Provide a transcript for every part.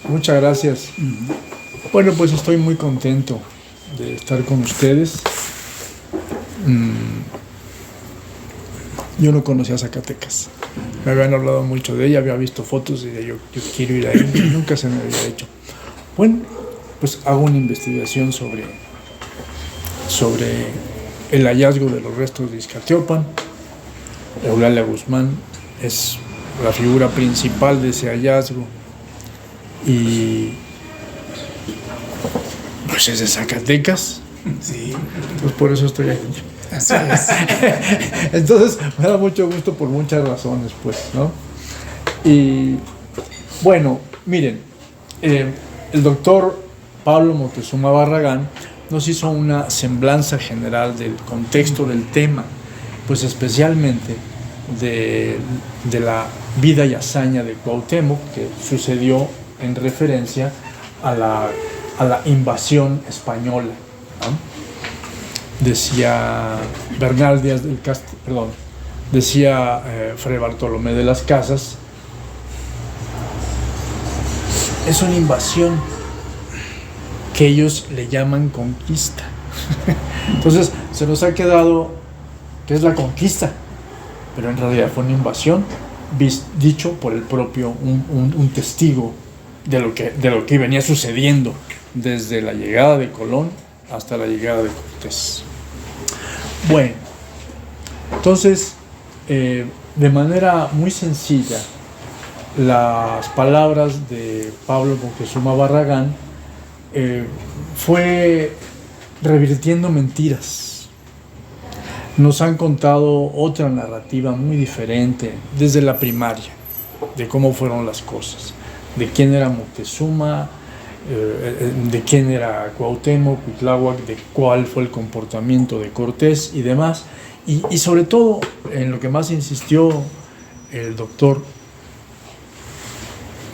Muchas gracias. Bueno, pues estoy muy contento de estar con ustedes. Yo no conocía Zacatecas. Me habían hablado mucho de ella, había visto fotos y de yo quiero ir ahí, y nunca se me había hecho. Bueno, pues hago una investigación sobre el hallazgo de los restos de Izcatiopan. Eulalia Guzmán es la figura principal de ese hallazgo y pues es de Zacatecas. Sí. Pues por eso estoy aquí. Así es. Entonces me da mucho gusto por muchas razones, pues, ¿no? Y bueno, miren, el doctor Pablo Moctezuma Barragán nos hizo una semblanza general del contexto del tema, pues especialmente de la vida y hazaña de Cuauhtémoc, que sucedió en referencia a la invasión española, ¿no? Decía Bernal Díaz del Castillo, decía Fray Bartolomé de las Casas, es una invasión que ellos le llaman conquista. Entonces se nos ha quedado que es la conquista, pero en realidad fue una invasión, dicho por el propio, un testigo de lo que venía sucediendo desde la llegada de Colón hasta la llegada de Cortés. Bueno, entonces, de manera muy sencilla, las palabras de Pablo Moctezuma Barragán fue revirtiendo mentiras. Nos han contado otra narrativa muy diferente desde la primaria, de cómo fueron las cosas, de quién era Moctezuma, de quién era Cuauhtémoc, Cuitláhuac, de cuál fue el comportamiento de Cortés y demás, y sobre todo en lo que más insistió el doctor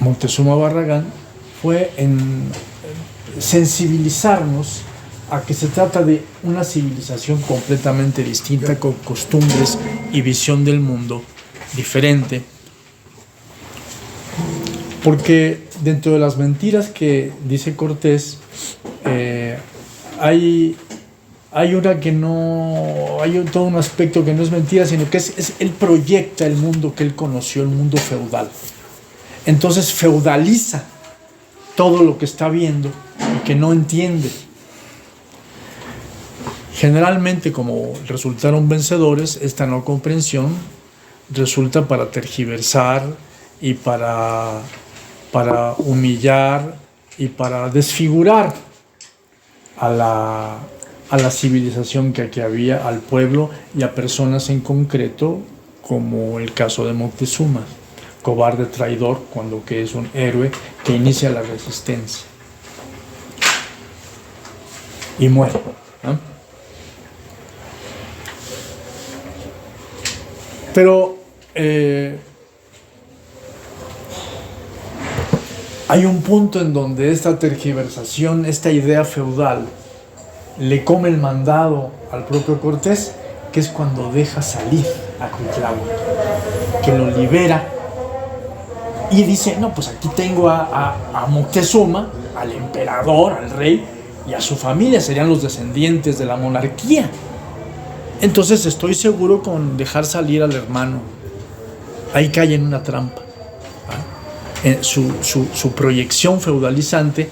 Moctezuma Barragán fue en sensibilizarnos a que se trata de una civilización completamente distinta, con costumbres y visión del mundo diferente. Porque dentro de las mentiras que dice Cortés, hay una que no, hay todo un aspecto que no es mentira, sino que él proyecta el mundo que él conoció, el mundo feudal. Entonces feudaliza todo lo que está viendo y que no entiende. Generalmente, como resultaron vencedores, esta no comprensión resulta para tergiversar y para humillar y para desfigurar a la civilización que aquí había, al pueblo y a personas en concreto, como el caso de Moctezuma, cobarde traidor, cuando que es un héroe que inicia la resistencia y muere, ¿no? Pero hay un punto en donde esta tergiversación, esta idea feudal, le come el mandado al propio Cortés, que es cuando deja salir a Cuitláhuac, que lo libera y dice, no, pues aquí tengo a Moctezuma, al emperador, al rey, y a su familia, serían los descendientes de la monarquía. Entonces estoy seguro con dejar salir al hermano. Ahí cae en una trampa. Su proyección feudalizante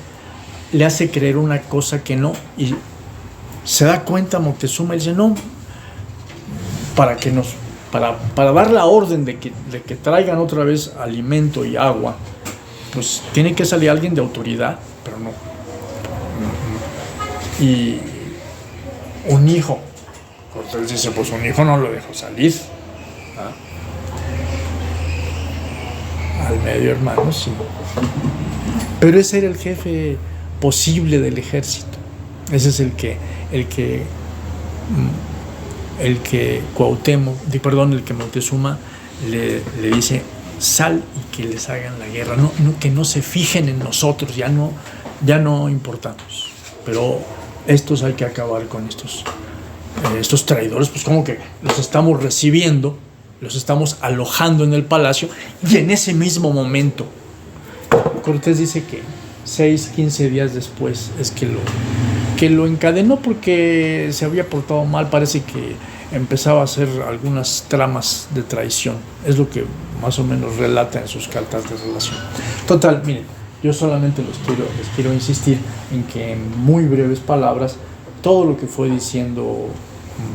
le hace creer una cosa que no, y se da cuenta Moctezuma y dice, no, para dar la orden de que traigan otra vez alimento y agua, pues tiene que salir alguien de autoridad, pero no. Y un hijo. Cortés dice, pues un hijo no lo dejo salir. Al medio hermano, sí. Pero ese era el jefe posible del ejército. Ese es el que Moctezuma le dice, sal y que les hagan la guerra. No, que no se fijen en nosotros, ya no importamos. Pero estos hay que acabar con estos traidores, pues como que los estamos recibiendo, los estamos alojando en el palacio, y en ese mismo momento Cortés dice que 15 días después es que lo encadenó porque se había portado mal. Parece que empezaba a hacer algunas tramas de traición. Es lo que más o menos relata en sus cartas de relación. Total, miren, yo solamente les quiero insistir en que en muy breves palabras, todo lo que fue diciendo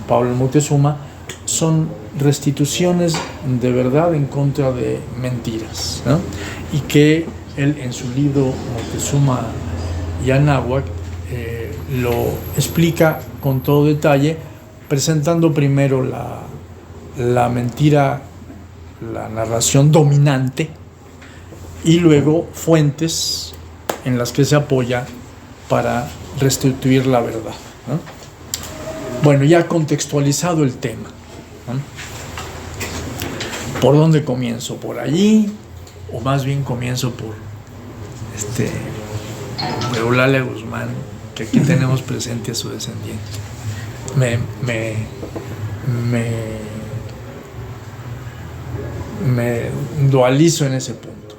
Pablo Moctezuma son restituciones de verdad en contra de mentiras, ¿no? Y que él en su libro Moctezuma y Anáhuac lo explica con todo detalle, presentando primero la mentira, la narración dominante, y luego fuentes en las que se apoya para restituir la verdad, ¿no? Bueno, ya contextualizado el tema, ¿no? ¿Por dónde comienzo? ¿Por allí? O más bien comienzo por Eulalia Guzmán, que aquí tenemos presente a su descendiente. Me dualizo en ese punto.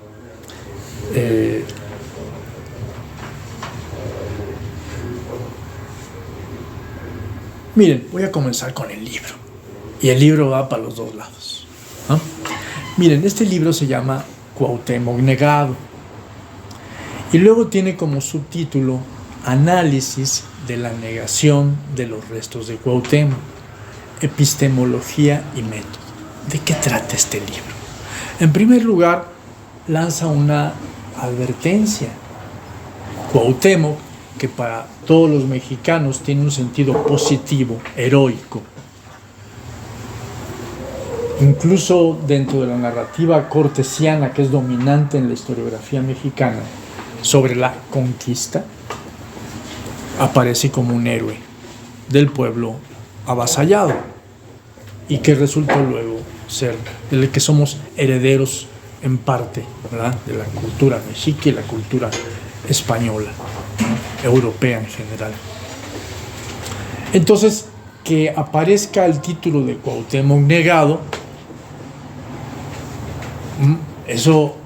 Miren, voy a comenzar con el libro. Y el libro va para los dos lados, ¿no? Miren, este libro se llama Cuauhtémoc Negado. Y luego tiene como subtítulo Análisis de la negación de los restos de Cuauhtémoc, epistemología y método. ¿De qué trata este libro? En primer lugar, lanza una advertencia. Cuauhtémoc, que para todos los mexicanos tiene un sentido positivo, heroico, incluso dentro de la narrativa cortesiana que es dominante en la historiografía mexicana sobre la conquista, aparece como un héroe del pueblo avasallado y que resultó luego ser del que somos herederos en parte, ¿verdad?, de la cultura mexica y la cultura española, ¿no?, europea en general. Entonces, que aparezca el título de Cuauhtémoc Negado, eso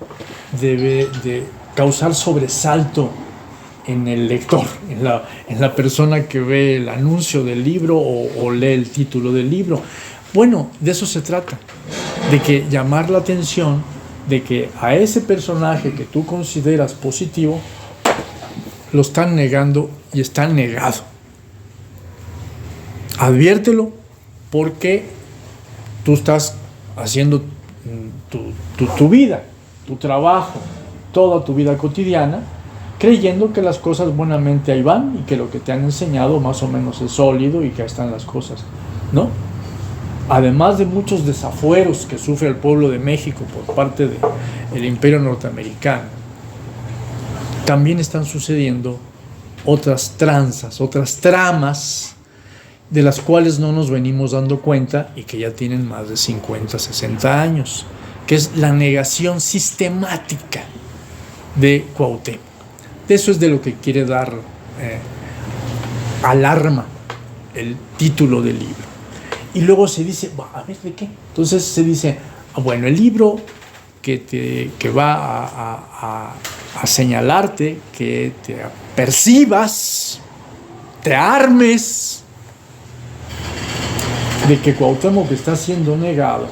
debe de causar sobresalto en el lector, en la persona que ve el anuncio del libro o lee el título del libro. Bueno, de eso se trata, de que llamar la atención de que a ese personaje que tú consideras positivo lo están negando y está negado. Adviértelo, porque tú estás haciendo tu vida, tu trabajo, toda tu vida cotidiana, creyendo que las cosas buenamente ahí van y que lo que te han enseñado más o menos es sólido y que ahí están las cosas, ¿no? Además de muchos desafueros que sufre el pueblo de México por parte del Imperio norteamericano, también están sucediendo otras tranzas, otras tramas de las cuales no nos venimos dando cuenta y que ya tienen más de 50, 60 años, que es la negación sistemática de Cuauhtémoc. De eso es de lo que quiere dar alarma el título del libro. Y luego se dice, a ver, ¿de qué? Entonces se dice, bueno, el libro que va a señalarte, que te percibas, te armes de que Cuauhtémoc está siendo negado.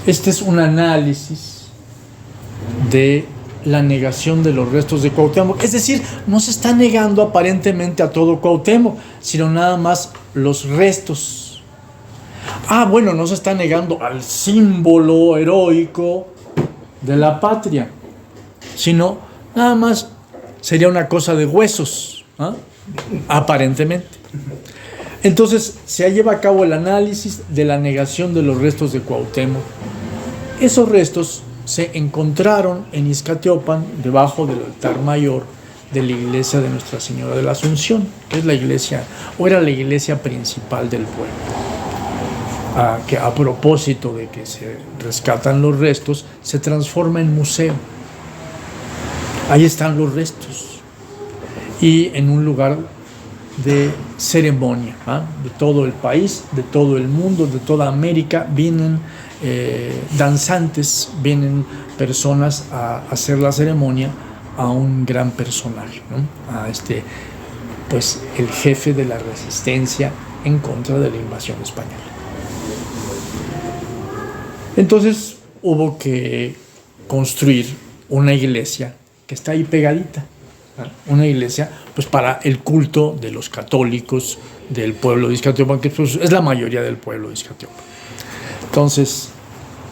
Este es un análisis de la negación de los restos de Cuauhtémoc. Es decir, no se está negando aparentemente a todo Cuauhtémoc, sino nada más los restos. Bueno, no se está negando al símbolo heroico de la patria, sino nada más sería una cosa de huesos, ¿eh? Aparentemente. Entonces se lleva a cabo el análisis de la negación de los restos de Cuauhtémoc. Esos restos se encontraron en Izcatiopan, debajo del altar mayor de la iglesia de Nuestra Señora de la Asunción, que es la iglesia, o era la iglesia principal del pueblo. Que a propósito de que se rescatan los restos, se transforma en museo. Ahí están los restos. Y en un lugar de ceremonia, de todo el país, de todo el mundo, de toda América, vienen danzantes, vienen personas a hacer la ceremonia a un gran personaje, ¿no? A pues el jefe de la resistencia en contra de la invasión española. Entonces hubo que construir una iglesia que está ahí pegadita, ¿no? Una iglesia pues para el culto de los católicos del pueblo de Iztacalco, que pues, es la mayoría del pueblo de Iztacalco. Entonces,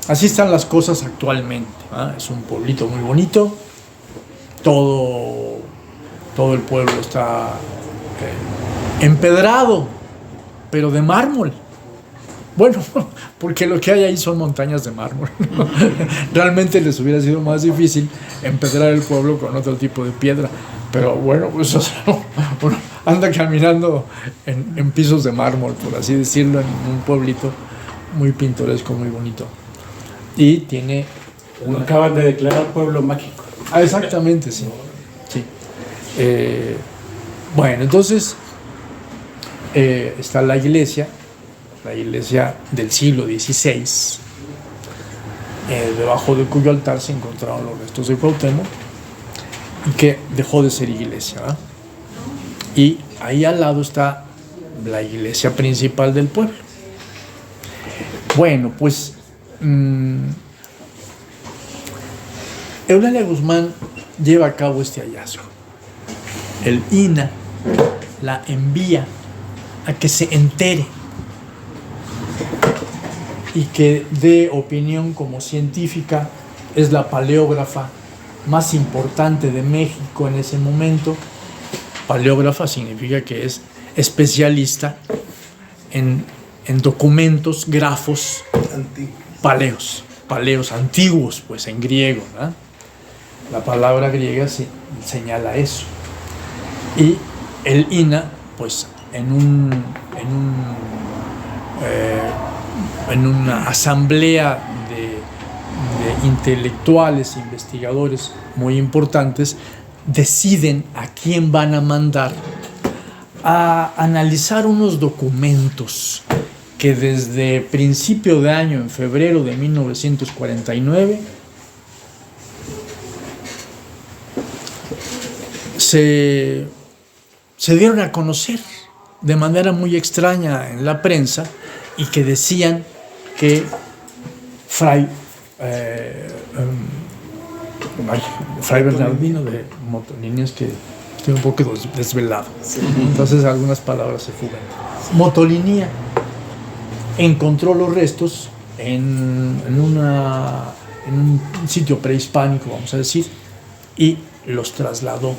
así están las cosas actualmente, ¿no? Es un pueblito muy bonito, todo el pueblo está empedrado, pero de mármol. Bueno, porque lo que hay ahí son montañas de mármol, ¿no? Realmente les hubiera sido más difícil empedrar el pueblo con otro tipo de piedra, pero bueno, pues o sea, uno anda caminando en pisos de mármol, por así decirlo, en un pueblito muy pintoresco, muy bonito. Y tiene... Lo acaban de declarar pueblo mágico. Ah, exactamente, sí. Sí. Bueno, entonces está la iglesia del siglo XVI, debajo de cuyo altar se encontraron los restos de Cuauhtémoc, y que dejó de ser iglesia, ¿verdad? Y ahí al lado está la iglesia principal del pueblo. Bueno, pues Eulalia Guzmán lleva a cabo este hallazgo. El INAH la envía a que se entere y que dé opinión como científica. Es la paleógrafa más importante de México en ese momento. Paleógrafa significa que es especialista en documentos, grafos paleos antiguos, pues en griego, ¿no? La palabra griega señala eso. Y el INAH, pues en una asamblea de intelectuales, investigadores muy importantes, deciden a quién van a mandar a analizar unos documentos que desde principio de año, en febrero de 1949, se dieron a conocer de manera muy extraña en la prensa, y que decían que Fray Bernardino de Motolinia, es que estoy un poco desvelado, entonces algunas palabras se fugan. Motolinia encontró los restos en un sitio prehispánico, vamos a decir, y los trasladó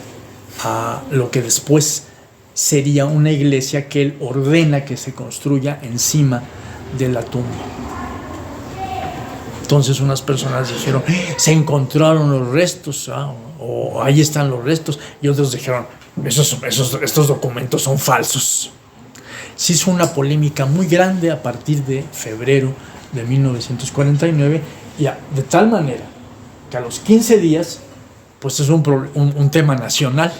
a lo que después sería una iglesia que él ordena que se construya encima de la tumba. Entonces unas personas dijeron, se encontraron los restos, o ahí están los restos, y otros dijeron, estos documentos son falsos. Se hizo una polémica muy grande a partir de febrero de 1949, y de tal manera que a los 15 días pues es un tema nacional,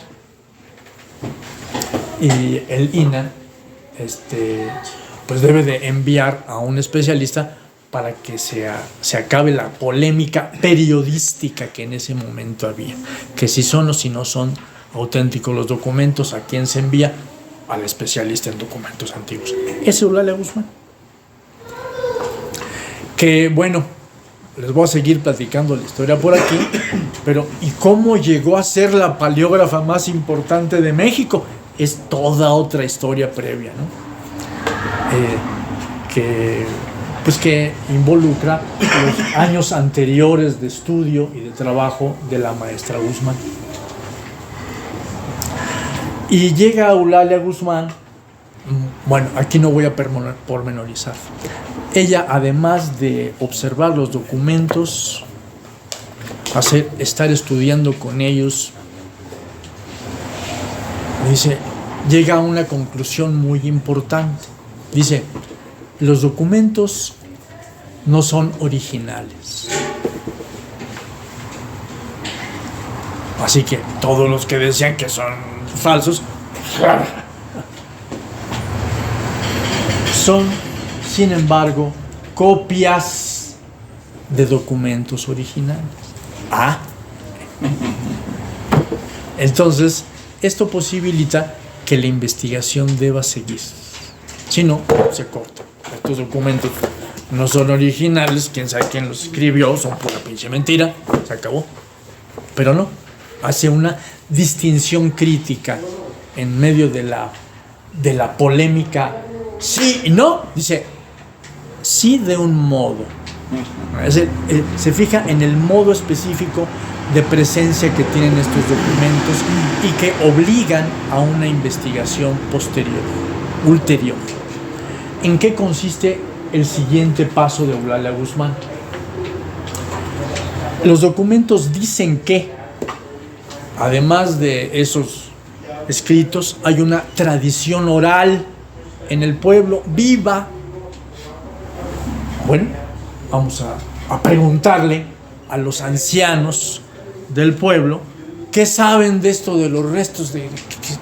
y el INAH pues debe de enviar a un especialista para que se acabe la polémica periodística que en ese momento había, que si son o si no son auténticos los documentos. ¿A quién se envía? Al especialista en documentos antiguos. Es Eulalia Guzmán, que bueno, les voy a seguir platicando la historia por aquí, pero ¿y cómo llegó a ser la paleógrafa más importante de México? Es toda otra historia previa, ¿no? Que involucra los años anteriores de estudio y de trabajo de la maestra Guzmán. Y llega Eulalia Guzmán, bueno, aquí no voy a pormenorizar. Ella, además de observar los documentos, estar estudiando con ellos, dice, llega a una conclusión muy importante. Dice, los documentos no son originales. Así que todos los que decían que son falsos son, sin embargo, copias de documentos originales. Entonces, esto posibilita que la investigación deba seguir. Si no, se corta. Estos documentos no son originales, quién sabe quién los escribió, son pura pinche mentira, se acabó. Pero no, hace una distinción crítica en medio de la polémica. Sí y no, dice, sí de un modo. Se fija en el modo específico de presencia que tienen estos documentos y que obligan a una investigación ulterior. ¿En qué consiste el siguiente paso de Eulalia Guzmán? Los documentos dicen que, además de esos escritos, hay una tradición oral en el pueblo viva. Bueno, vamos a preguntarle a los ancianos del pueblo qué saben de esto de los restos de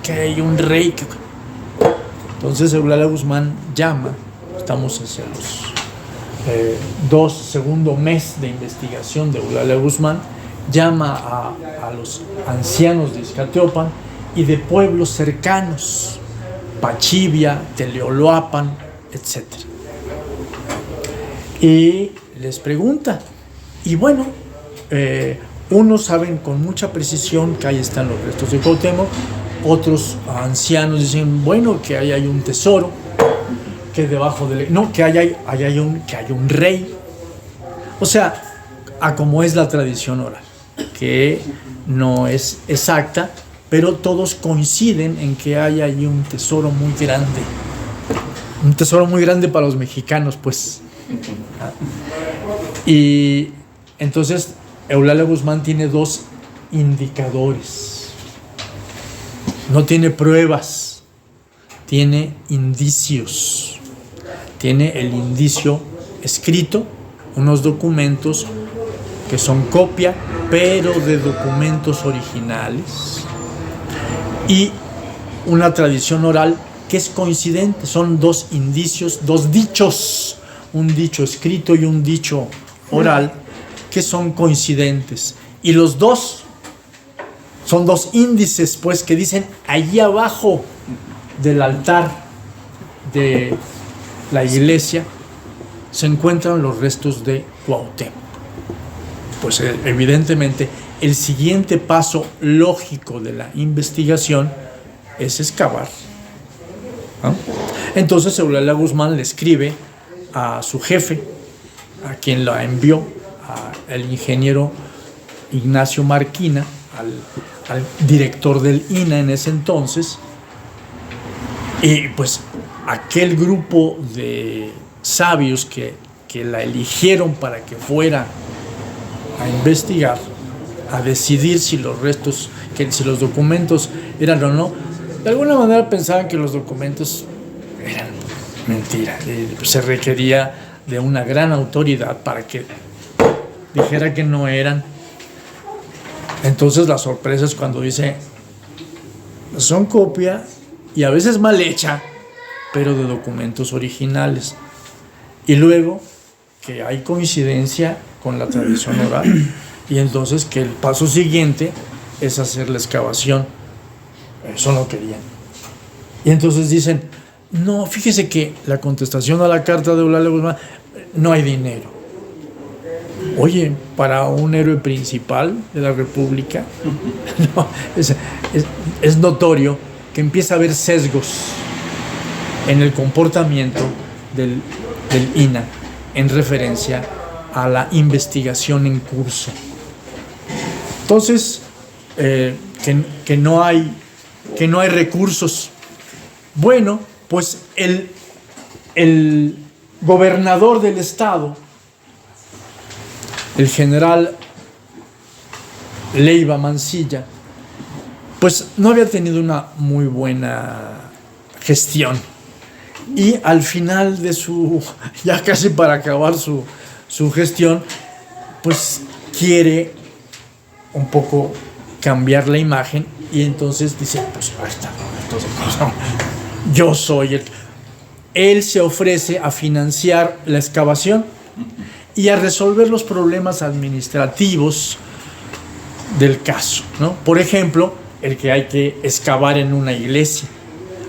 que hay un rey. Entonces Eulalia Guzmán llama, estamos hacia los segundo mes de investigación de Eulalia Guzmán, llama a los ancianos de Izcatiopan y de pueblos cercanos, Pachivia, Teleoloapan, etc. Y les pregunta, y bueno, unos saben con mucha precisión que ahí están los restos de Cuauhtémoc, otros ancianos dicen, bueno, que ahí hay un tesoro, que debajo del... No, que hay un rey. O sea, a como es la tradición oral, que no es exacta, pero todos coinciden en que hay ahí un tesoro muy grande. Un tesoro muy grande para los mexicanos, pues. Y entonces Eulalia Guzmán tiene dos indicadores. No tiene pruebas, tiene indicios. Tiene el indicio escrito, unos documentos que son copia, pero de documentos originales, y una tradición oral que es coincidente. Son dos indicios, dos dichos, un dicho escrito y un dicho oral, que son coincidentes. Y los dos son dos índices, pues, que dicen allí abajo del altar de la iglesia se encuentran los restos de Cuauhtémoc. Pues evidentemente el siguiente paso lógico de la investigación es excavar, ¿no? Entonces Eulalia Guzmán le escribe a su jefe, a quien la envió, al ingeniero Ignacio Marquina, al director del INA en ese entonces, y pues aquel grupo de sabios que la eligieron para que fuera a investigar, a decidir si los restos, si los documentos eran o no, de alguna manera pensaban que los documentos eran mentira. Se requería de una gran autoridad para que dijera que no eran. Entonces la sorpresa es cuando dice, son copia y a veces mal hecha, pero de documentos originales. Y luego que hay coincidencia con la tradición oral, y entonces que el paso siguiente es hacer la excavación. Eso no querían. Y entonces dicen, no, fíjese que la contestación a la carta de Eulalia Guzmán, no hay dinero. Oye, para un héroe principal de la República, no, es notorio que empieza a haber sesgos en el comportamiento del INA en referencia a la investigación en curso. Entonces, que no hay recursos. Bueno, pues el gobernador del estado, el general Leiva Mansilla, pues no había tenido una muy buena gestión, y al final de ya casi para acabar su gestión, pues quiere un poco cambiar la imagen, y entonces dice, pues ahí está, entonces, yo soy él se ofrece a financiar la excavación, y a resolver los problemas administrativos del caso, ¿no? Por ejemplo, el que hay que excavar en una iglesia,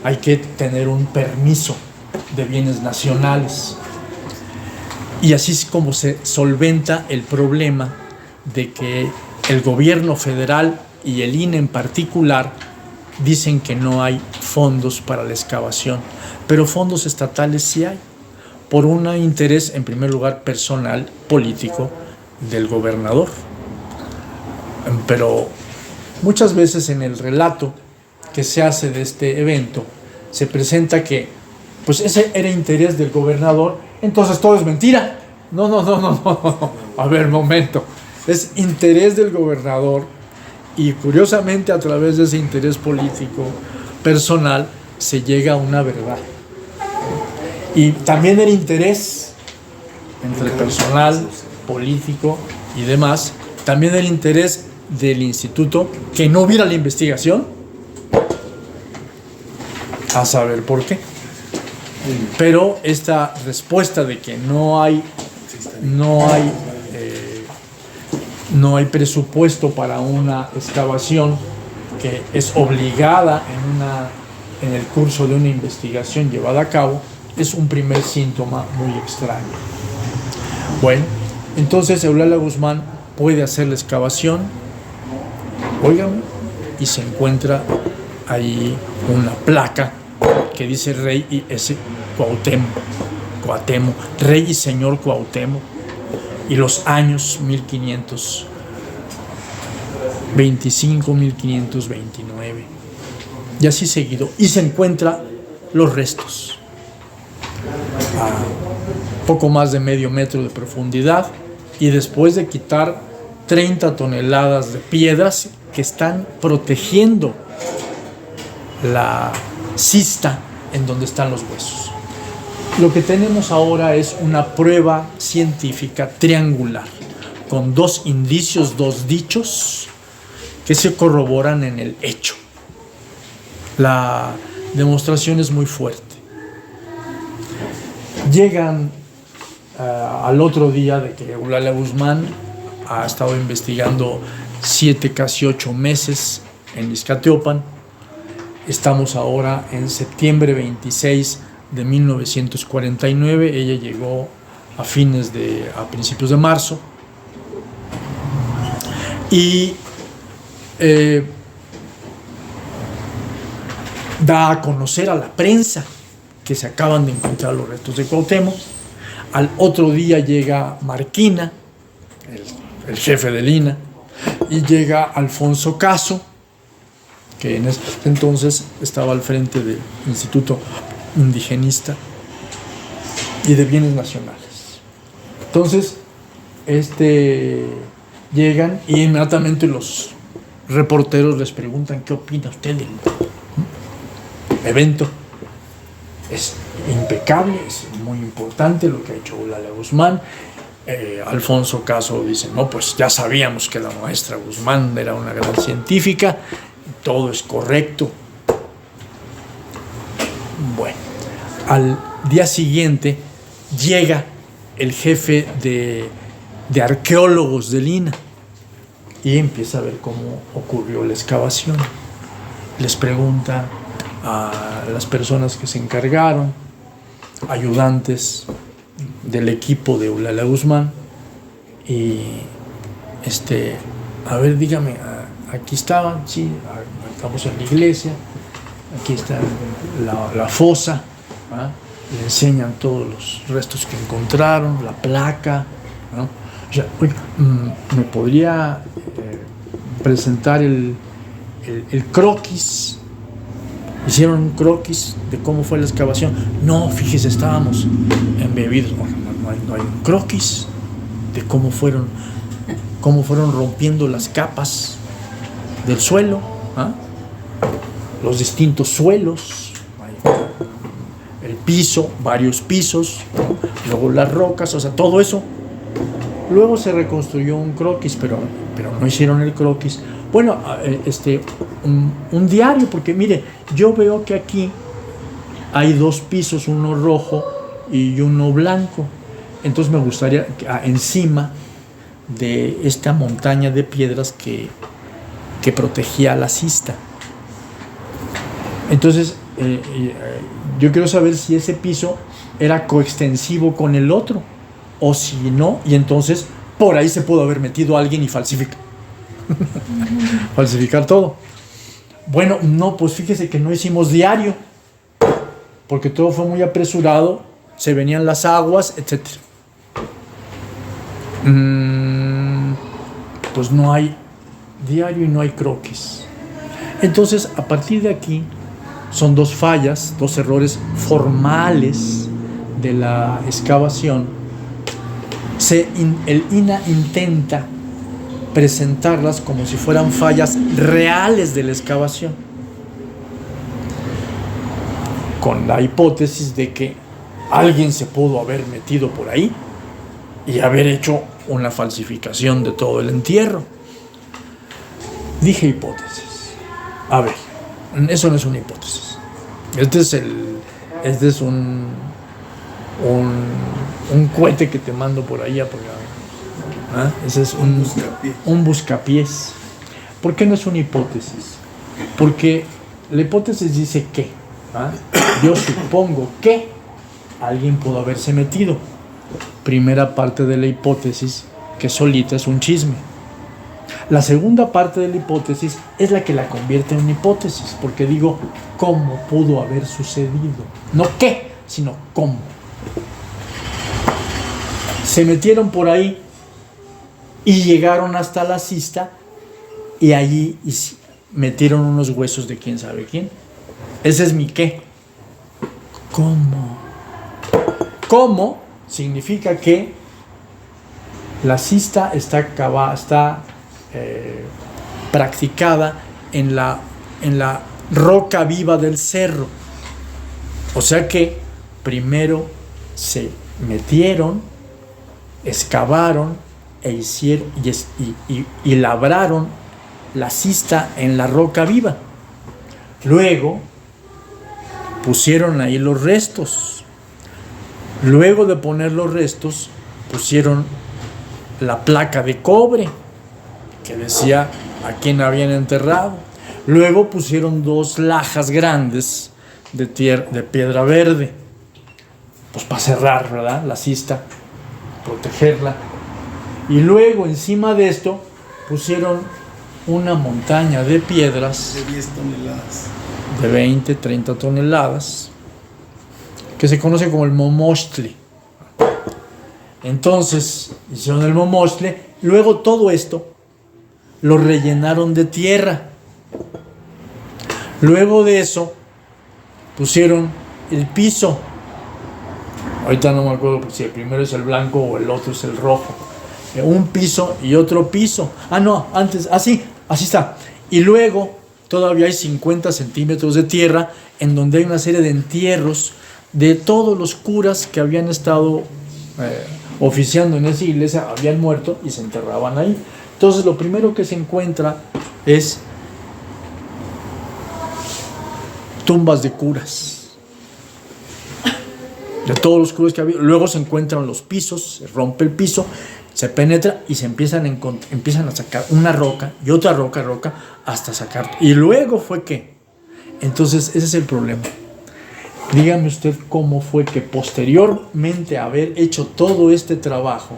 hay que tener un permiso de bienes nacionales. Y así es como se solventa el problema de que el gobierno federal y el INE en particular dicen que no hay fondos para la excavación, pero fondos estatales sí hay, por un interés, en primer lugar, personal, político, del gobernador. Pero muchas veces en el relato que se hace de este evento, se presenta que pues ese era interés del gobernador, entonces todo es mentira. No. A ver, momento. Es interés del gobernador y curiosamente a través de ese interés político personal se llega a una verdad. Y también el interés entre personal, político y demás, también el interés del instituto que no hubiera la investigación, a saber por qué. Pero esta respuesta de que no hay presupuesto para una excavación que es obligada en el curso de una investigación llevada a cabo, es un primer síntoma muy extraño. Bueno, entonces Eulalia Guzmán puede hacer la excavación, óigame, y se encuentra ahí una placa que dice Rey y S. Cuauhtémoc, Rey y Señor Cuauhtémoc, y los años 1525, 1529, y así seguido, y se encuentra los restos a poco más de medio metro de profundidad, y después de quitar 30 toneladas de piedras que están protegiendo la cista en donde están los huesos. Lo que tenemos ahora es una prueba científica triangular, con dos indicios, dos dichos que se corroboran en el hecho. La demostración es muy fuerte. Llegan al otro día de que Eulalia Guzmán ha estado investigando 7, casi 8 meses en Iztateopan. Estamos ahora en septiembre 26 de 1949. Ella llegó a principios de marzo y da a conocer a la prensa que se acaban de encontrar los restos de Cuauhtémoc. Al otro día llega Marquina, el jefe del INA, y llega Alfonso Caso, que en ese entonces estaba al frente del Instituto Indigenista y de Bienes Nacionales. Entonces, llegan y inmediatamente los reporteros les preguntan: ¿qué opina usted del evento? Es impecable, es muy importante lo que ha hecho Eulalia Guzmán. Alfonso Caso dice: no, pues ya sabíamos que la maestra Guzmán era una gran científica, todo es correcto. Bueno, al día siguiente llega el jefe de arqueólogos del INA y empieza a ver cómo ocurrió la excavación. Les pregunta a las personas que se encargaron, ayudantes del equipo de Eulalia Guzmán, y a ver, dígame, aquí estaban, sí, estamos en la iglesia, aquí está la fosa, ¿verdad? Le enseñan todos los restos que encontraron, la placa, ¿no? O sea, oye, ¿me podría presentar el croquis? Hicieron un croquis de cómo fue la excavación. No, fíjese, estábamos embebidos. No hay un croquis de cómo fueron rompiendo las capas del suelo, ¿ah? Los distintos suelos, el piso, varios pisos, luego las rocas, o sea, todo eso. Luego se reconstruyó un croquis, pero no hicieron el croquis. Bueno, un diario, porque mire, yo veo que aquí hay 2 pisos, uno rojo y uno blanco. entonces me gustaría encima de esta montaña de piedras que protegía la cista. Entonces, yo quiero saber si ese piso era coextensivo con el otro, o si no, y entonces por ahí se pudo haber metido alguien y falsificar todo. Bueno, no, pues fíjese que no hicimos diario, porque todo fue muy apresurado, se venían las aguas, etc. Pues no hay diario y no hay croquis. Entonces, a partir de aquí, son dos fallas, dos errores formales de la excavación. El INAH intenta presentarlas como si fueran fallas reales de la excavación, con la hipótesis de que alguien se pudo haber metido por ahí y haber hecho una falsificación de todo el entierro. Dije hipótesis. A ver, eso no es una hipótesis. Este es un cohete que te mando por ahí a probar. Ese es un buscapiés. ¿Por qué no es una hipótesis? Porque la hipótesis dice que yo supongo que alguien pudo haberse metido. Primera parte de la hipótesis, que solita es un chisme. La segunda parte de la hipótesis es la que la convierte en una hipótesis, porque digo cómo pudo haber sucedido. No qué, sino cómo. Se metieron por ahí y llegaron hasta la cista y allí metieron unos huesos de quién sabe quién. Ese es mi qué. ¿Cómo? ¿Cómo? Significa que la cista está practicada en la roca viva del cerro. O sea que primero se metieron, excavaron e hicieron y labraron la cista en la roca viva. Luego pusieron ahí los restos. Luego de poner los restos, pusieron la placa de cobre que decía a quién habían enterrado. Luego pusieron dos lajas grandes de piedra verde, pues para cerrar, ¿verdad?, la cista, protegerla. Y luego encima de esto pusieron una montaña de piedras de 10 toneladas, de 20, 30 toneladas, que se conoce como el momochtli. Entonces hicieron el momochtli. Luego todo esto lo rellenaron de tierra. Luego de eso pusieron el piso. Ahorita no me acuerdo si el primero es el blanco o el otro es el rojo. Un piso y otro piso. Así está. Y luego todavía hay 50 centímetros de tierra en donde hay una serie de entierros de todos los curas que habían estado oficiando en esa iglesia, habían muerto y se enterraban ahí. Entonces lo primero que se encuentra es tumbas de curas, de todos los curas que había. Luego se encuentran los pisos, se rompe el piso, se penetra y se empiezan a sacar una roca y otra roca hasta sacar. Y luego fue que, entonces ese es el problema. Dígame usted cómo fue que posteriormente a haber hecho todo este trabajo,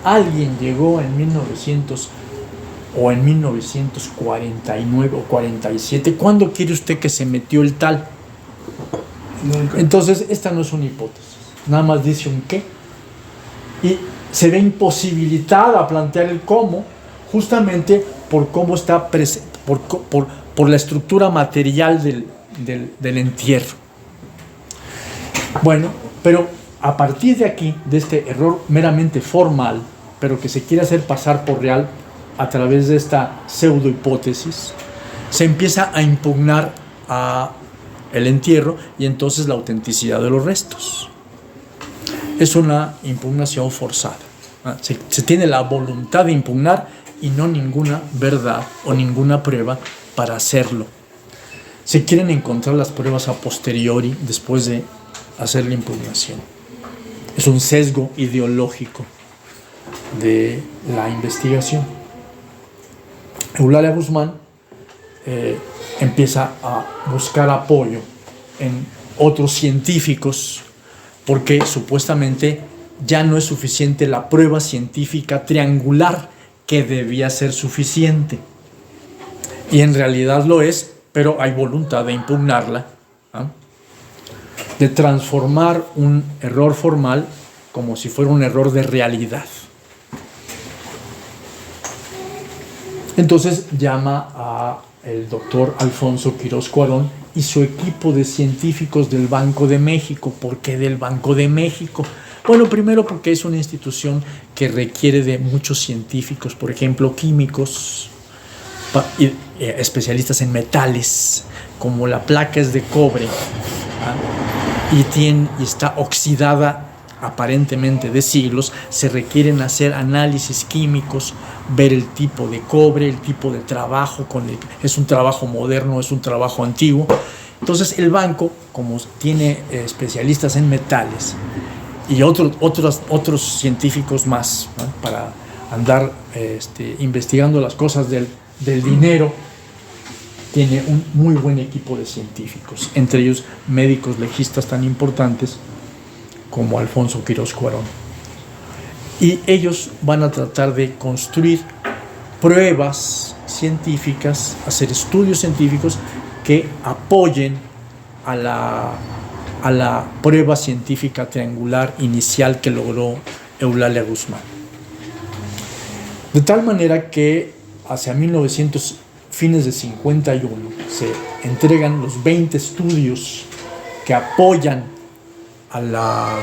alguien llegó en 1900 o en 1949 o 47. ¿Cuándo quiere usted que se metió el tal? Nunca. Entonces esta no es una hipótesis, nada más dice un qué y se ve imposibilitada a plantear el cómo, justamente por cómo está por la estructura material del entierro. Bueno, pero a partir de aquí, de este error meramente formal, pero que se quiere hacer pasar por real a través de esta pseudo hipótesis, se empieza a impugnar el entierro y entonces la autenticidad de los restos. Es una impugnación forzada. Se tiene la voluntad de impugnar y no ninguna verdad o ninguna prueba para hacerlo. Se quieren encontrar las pruebas a posteriori después de hacer la impugnación. Es un sesgo ideológico de la investigación. Eulalia Guzmán empieza a buscar apoyo en otros científicos porque supuestamente ya no es suficiente la prueba científica triangular, que debía ser suficiente. Y en realidad lo es, pero hay voluntad de impugnarla, ¿no? De transformar un error formal como si fuera un error de realidad. Entonces llama a el doctor Alfonso Quirós Cuarón y su equipo de científicos del Banco de México. ¿Por qué del Banco de México? Bueno, primero porque es una institución que requiere de muchos científicos, por ejemplo, químicos, especialistas en metales, como la placa es de cobre, y está oxidada aparentemente de siglos, se requieren hacer análisis químicos, ver el tipo de cobre, el tipo de trabajo, es un trabajo moderno, es un trabajo antiguo. Entonces el banco, como tiene especialistas en metales y otros científicos más, ¿no?, para andar investigando las cosas del dinero, tiene un muy buen equipo de científicos, entre ellos médicos legistas tan importantes como Alfonso Quirós Cuarón. Y ellos van a tratar de construir pruebas científicas, hacer estudios científicos que apoyen a la prueba científica triangular inicial que logró Eulalia Guzmán. De tal manera que hacia fines de 51 se entregan los 20 estudios que apoyan a la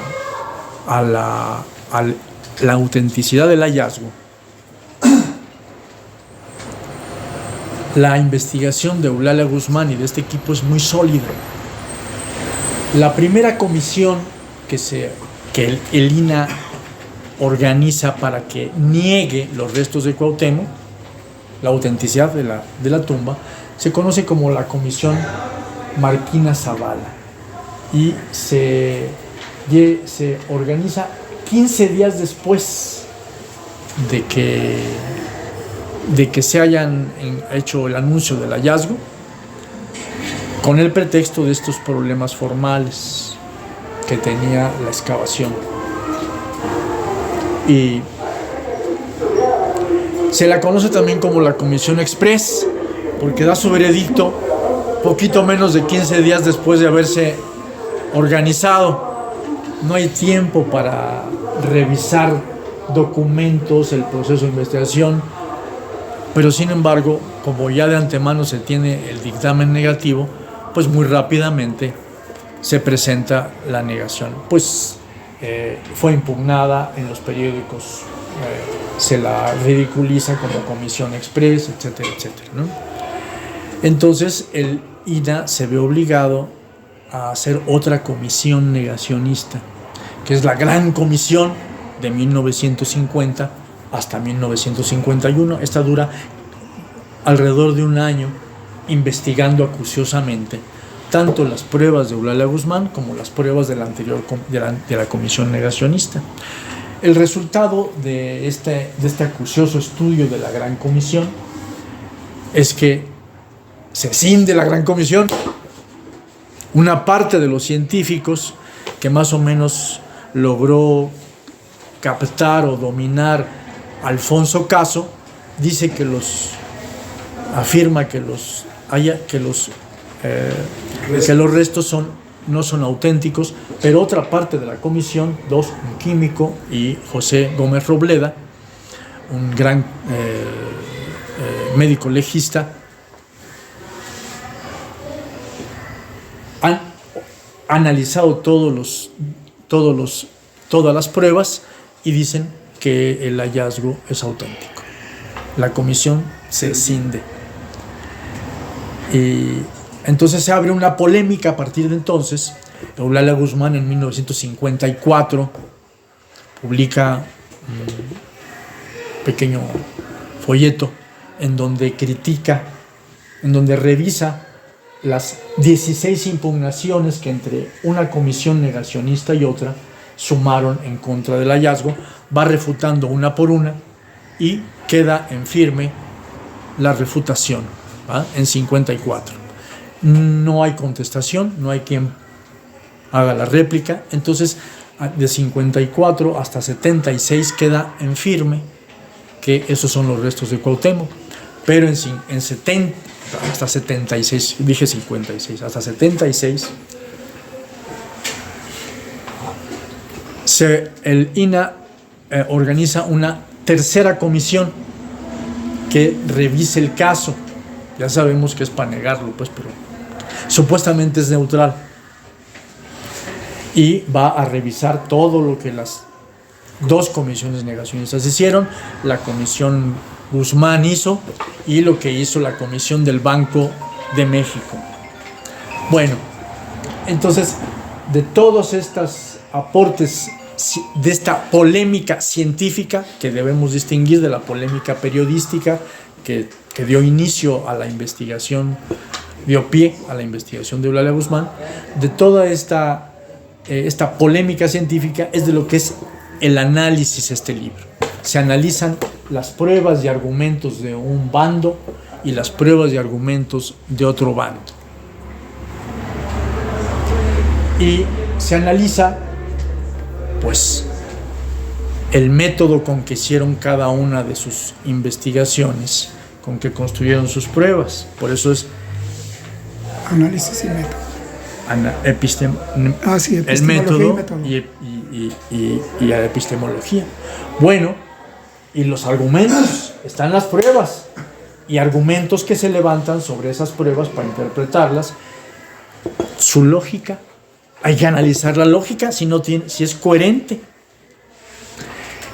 autenticidad del hallazgo. La investigación de Eulalia Guzmán y de este equipo es muy sólida. La primera comisión que el INAH organiza para que niegue los restos de Cuauhtémoc, la autenticidad de la tumba, se conoce como la Comisión Marquina Zavala, y se organiza 15 días después de que se hayan hecho el anuncio del hallazgo, con el pretexto de estos problemas formales que tenía la excavación. Y se la conoce también como la Comisión Express, porque da su veredicto poquito menos de 15 días después de haberse organizado. No hay tiempo para revisar documentos, el proceso de investigación, pero sin embargo, como ya de antemano se tiene el dictamen negativo, pues muy rápidamente se presenta la negación. Pues fue impugnada en los periódicos, se la ridiculiza como Comisión Express, etcétera, etcétera, ¿no? Entonces el INAH se ve obligado a hacer otra comisión negacionista, que es la Gran Comisión de 1950 hasta 1951. Esta dura alrededor de un año investigando acuciosamente tanto las pruebas de Eulalia Guzmán como las pruebas de la comisión negacionista. El resultado de este acucioso estudio de la Gran Comisión es que se cinde la Gran Comisión. Una parte de los científicos que más o menos logró captar o dominar Alfonso Caso afirma que los restos no son auténticos, pero otra parte de la comisión, un químico y José Gómez Robleda, un gran médico legista, han analizado todas las pruebas y dicen que el hallazgo es auténtico. La comisión se cinde. Y entonces se abre una polémica a partir de entonces. Eulalia Guzmán en 1954 publica un pequeño folleto en donde revisa las 16 impugnaciones que entre una comisión negacionista y otra sumaron en contra del hallazgo, va refutando una por una y queda en firme la refutación, ¿va? En 54. No hay contestación, no hay quien haga la réplica. Entonces, de 54 hasta 76 queda en firme que esos son los restos de Cuauhtémoc. Pero en 70, hasta 76, dije 56, hasta 76, el INAH organiza una tercera comisión que revise el caso. Ya sabemos que es para negarlo, pues, pero supuestamente es neutral. Y va a revisar todo lo que las dos comisiones negacionistas hicieron, la comisión Guzmán hizo y lo que hizo la comisión del Banco de México. Bueno, entonces, de todos estos aportes de esta polémica científica, que debemos distinguir de la polémica periodística que dio inicio a la investigación, dio pie a la investigación de Eulalia Guzmán, de toda esta polémica científica es de lo que es el análisis este libro. Se analizan las pruebas y argumentos de un bando y las pruebas y argumentos de otro bando. Y se analiza, pues, el método con que hicieron cada una de sus investigaciones, con que construyeron sus pruebas. Por eso es análisis y método. El método y la epistemología. Bueno, y los argumentos, están las pruebas y argumentos que se levantan sobre esas pruebas para interpretarlas. Su lógica, hay que analizar la lógica si es coherente.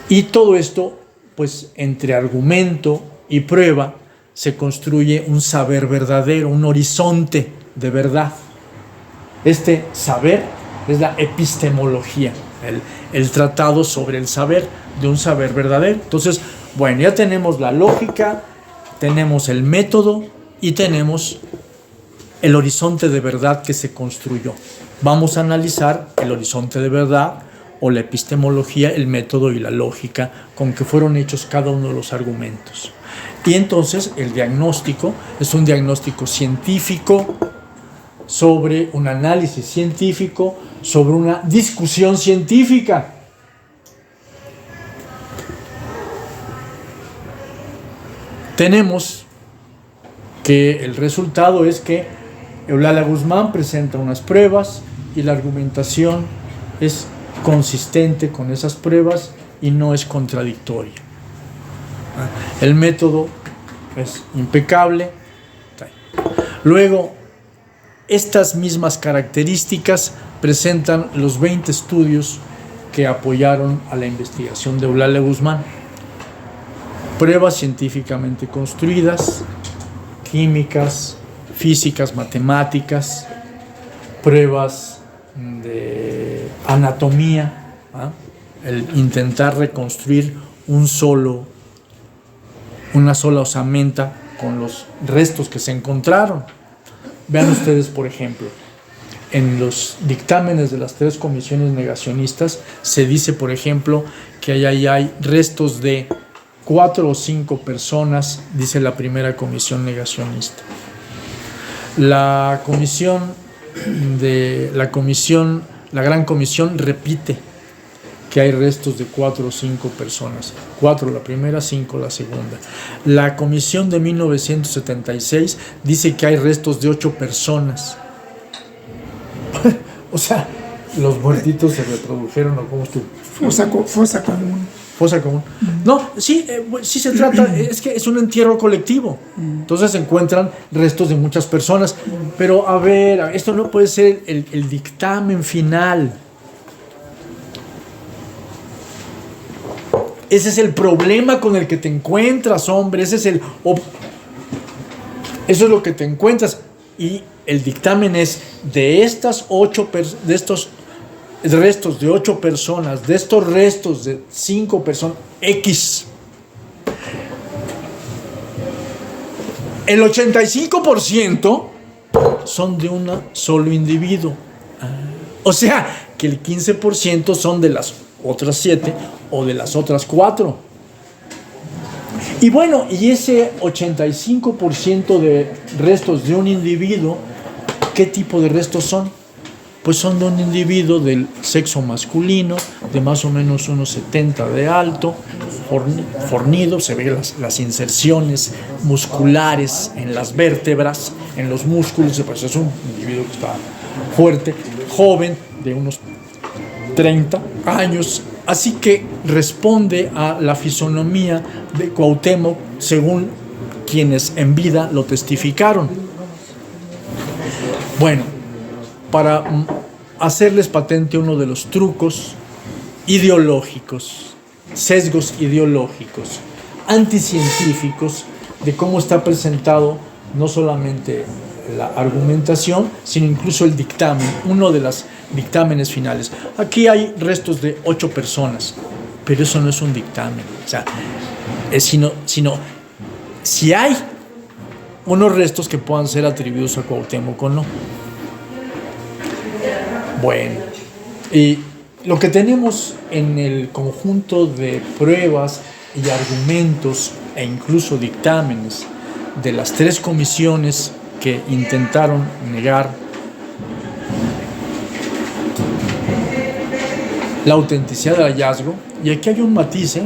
Y todo esto, pues, entre argumento y prueba se construye un saber verdadero, un horizonte de verdad. Este saber es la epistemología, el tratado sobre el saber, de un saber verdadero. Entonces, bueno, ya tenemos la lógica, tenemos el método y tenemos el horizonte de verdad que se construyó. Vamos a analizar el horizonte de verdad o la epistemología, el método y la lógica con que fueron hechos cada uno de los argumentos. Y entonces el diagnóstico es un diagnóstico científico sobre un análisis científico, sobre una discusión científica. Tenemos que el resultado es que Eulalia Guzmán presenta unas pruebas y la argumentación es consistente con esas pruebas y no es contradictoria. El método es impecable. Luego, estas mismas características presentan los 20 estudios que apoyaron a la investigación de Eulalia Guzmán. Pruebas científicamente construidas, químicas, físicas, matemáticas, pruebas de anatomía, el intentar reconstruir una sola osamenta con los restos que se encontraron. Vean ustedes, por ejemplo, en los dictámenes de las 3 comisiones negacionistas se dice, por ejemplo, que ahí hay restos de 4 o 5 personas, dice la primera comisión negacionista. La gran comisión repite que hay restos de 4 o 5 personas. 4 la primera, 5 la segunda. La comisión de 1976 dice que hay restos de 8 personas. O sea, los muertitos se reprodujeron, ¿o cómo estuvo? Fosa común. Fosa común. No, sí se trata, es que es un entierro colectivo. Entonces se encuentran restos de muchas personas. Pero a ver, esto no puede ser el dictamen final. Ese es el problema con el que te encuentras, hombre. Eso es lo que te encuentras. Y el dictamen es de estos restos de 8 personas, de estos restos de 5 personas, X. El 85% son de un solo individuo. O sea, que el 15% son de las otras 7 o de las otras 4. Y bueno, y ese 85% de restos de un individuo, ¿qué tipo de restos son? Pues son de un individuo del sexo masculino, de más o menos unos 70 de alto, fornido, se ven las inserciones musculares en las vértebras, en los músculos, pues es un individuo que está fuerte, joven, de unos 30 años, así que responde a la fisonomía de Cuauhtémoc según quienes en vida lo testificaron. Bueno, para hacerles patente uno de los trucos ideológicos, sesgos ideológicos, anticientíficos de cómo está presentado no solamente la argumentación, sino incluso el dictamen, uno de los dictámenes finales. Aquí hay restos de 8 personas, pero eso no es un dictamen, o sea, sino si hay unos restos que puedan ser atribuidos a Cuauhtémoc o no. Bueno, y lo que tenemos en el conjunto de pruebas y argumentos e incluso dictámenes de las 3 comisiones que intentaron negar la autenticidad del hallazgo, y aquí hay un matiz,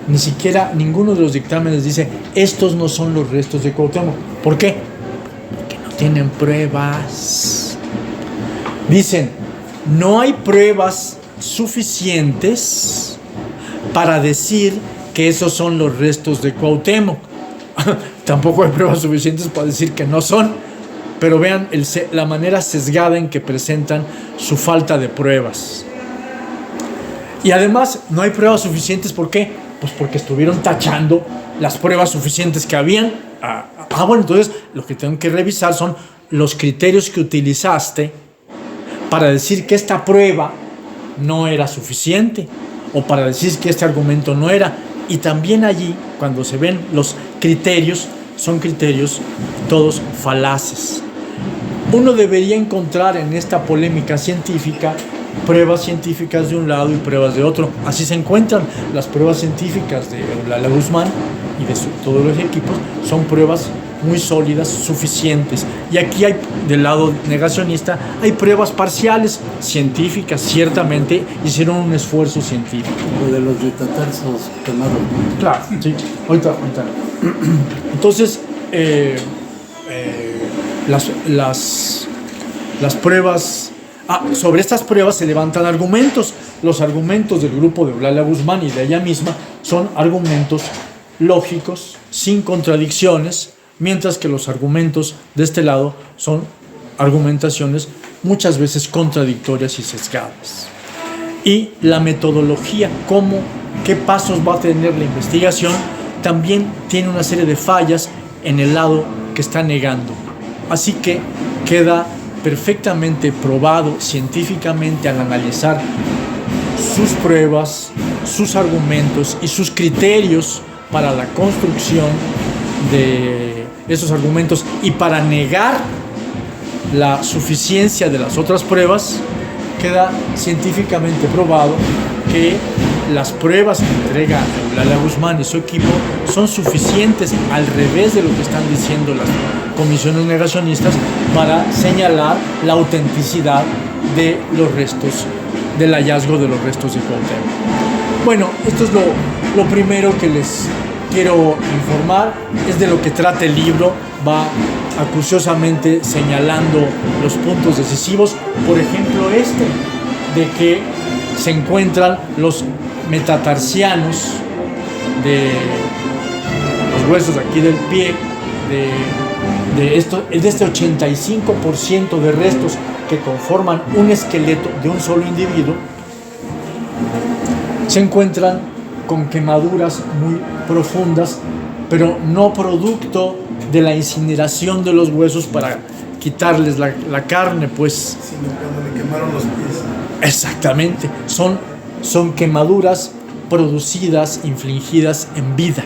ni siquiera ninguno de los dictámenes dice estos no son los restos de Cuauhtémoc. ¿Por qué? Porque no tienen pruebas. Dicen, no hay pruebas suficientes para decir que esos son los restos de Cuauhtémoc. Tampoco hay pruebas suficientes para decir que no son, pero vean la manera sesgada en que presentan su falta de pruebas. Y además no hay pruebas suficientes, ¿por qué? Pues porque estuvieron tachando las pruebas suficientes que habían. Bueno, entonces lo que tengo que revisar son los criterios que utilizaste para decir que esta prueba no era suficiente o para decir que este argumento no era. Y también allí, cuando se ven los criterios, son criterios todos falaces. Uno debería encontrar en esta polémica científica pruebas científicas de un lado y pruebas de otro. Así se encuentran las pruebas científicas de Eulalia Guzmán y de todos los equipos, son pruebas muy sólidas, suficientes. Y aquí hay, del lado negacionista, hay pruebas parciales, científicas, ciertamente hicieron un esfuerzo científico. Lo de los metatarsos quemados. Claro, sí, ahorita. Entonces, las pruebas, sobre estas pruebas se levantan argumentos. Los argumentos del grupo de Eulalia Guzmán y de ella misma son argumentos lógicos, sin contradicciones, mientras que los argumentos de este lado son argumentaciones muchas veces contradictorias y sesgadas. Y la metodología, qué pasos va a tener la investigación, también tiene una serie de fallas en el lado que está negando. Así que queda perfectamente probado científicamente al analizar sus pruebas, sus argumentos y sus criterios para la construcción de esos argumentos y para negar la suficiencia de las otras pruebas, queda científicamente probado que las pruebas que entrega Eulalia Guzmán y su equipo son suficientes, al revés de lo que están diciendo las comisiones negacionistas, para señalar la autenticidad de los restos, del hallazgo de los restos de Cuauhtémoc. Bueno, esto es lo primero que les quiero informar, es de lo que trata el libro, va acuciosamente señalando los puntos decisivos, por ejemplo de que se encuentran los metatarsianos de los huesos aquí del pie, de este 85% de restos que conforman un esqueleto de un solo individuo, se encuentran con quemaduras muy profundas, pero no producto de la incineración de los huesos para quitarles la carne, pues. Sino cuando le quemaron los pies. Exactamente, son quemaduras producidas, infligidas en vida.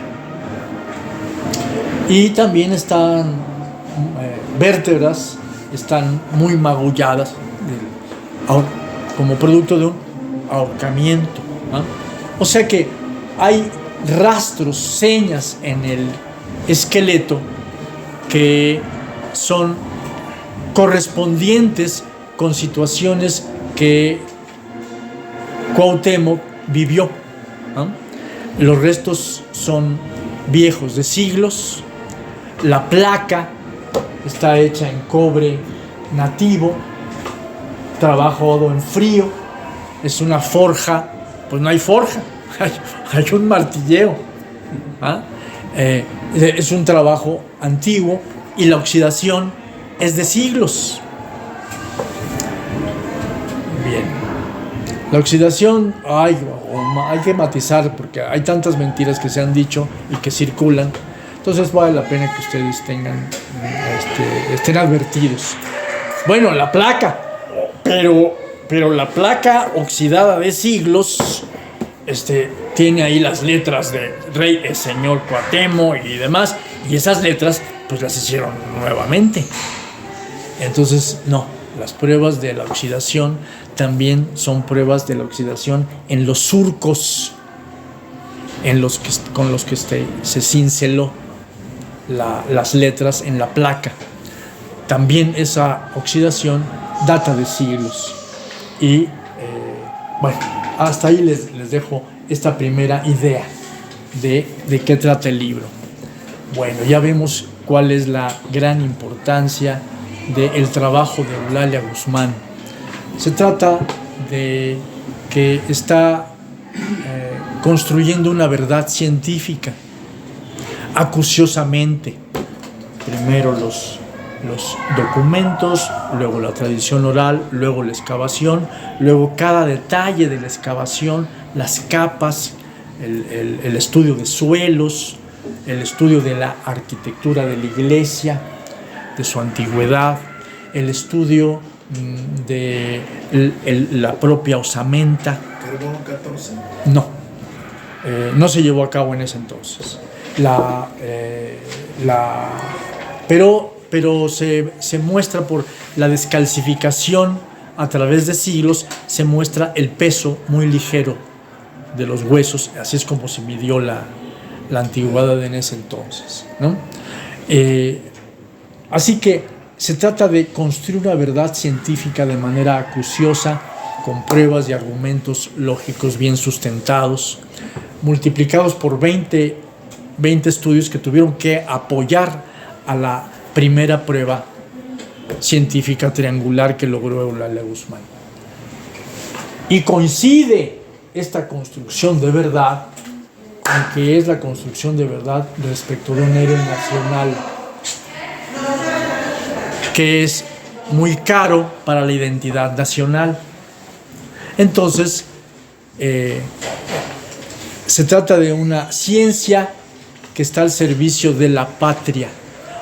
Y también están vértebras, están muy magulladas. Ahora, como producto de un ahorcamiento, ¿no? O sea que hay rastros, señas en el esqueleto que son correspondientes con situaciones que Cuauhtémoc vivió, ¿no? Los restos son viejos, de siglos. La placa está hecha en cobre nativo, trabajado en frío. Es una forja, pues no hay forja, hay un martilleo, ¿ah? Es un trabajo antiguo y la oxidación es de siglos. Bien. La oxidación hay que matizar porque hay tantas mentiras que se han dicho y que circulan. Entonces vale la pena que ustedes estén advertidos. Bueno, la placa, pero la placa oxidada de siglos tiene ahí las letras de Rey, el señor Cuauhtémoc y demás, y esas letras pues las hicieron nuevamente. Entonces, no, las pruebas de la oxidación también son pruebas de la oxidación en los surcos con los que se cinceló las letras en la placa. También esa oxidación data de siglos. Y bueno, hasta ahí les dejo esta primera idea de qué trata el libro. Bueno, ya vemos cuál es la gran importancia del trabajo de Eulalia Guzmán. Se trata de que está construyendo una verdad científica, acuciosamente. Primero los documentos, luego la tradición oral, luego la excavación, luego cada detalle de la excavación, las capas, el estudio de suelos, el estudio de la arquitectura de la iglesia, de su antigüedad, el estudio de la propia osamenta. ¿Carbono 14? No se llevó a cabo en ese entonces. Pero se muestra por la descalcificación a través de siglos, se muestra el peso muy ligero de los huesos. Así es como se midió la antigüedad en ese entonces, ¿no? Así que se trata de construir una verdad científica de manera acuciosa, con pruebas y argumentos lógicos bien sustentados, multiplicados por 20 estudios que tuvieron que apoyar a la primera prueba científica triangular que logró Eulalia Guzmán. Y coincide esta construcción de verdad con que es la construcción de verdad respecto de un héroe nacional que es muy caro para la identidad nacional. Entonces, se trata de una ciencia que está al servicio de la patria,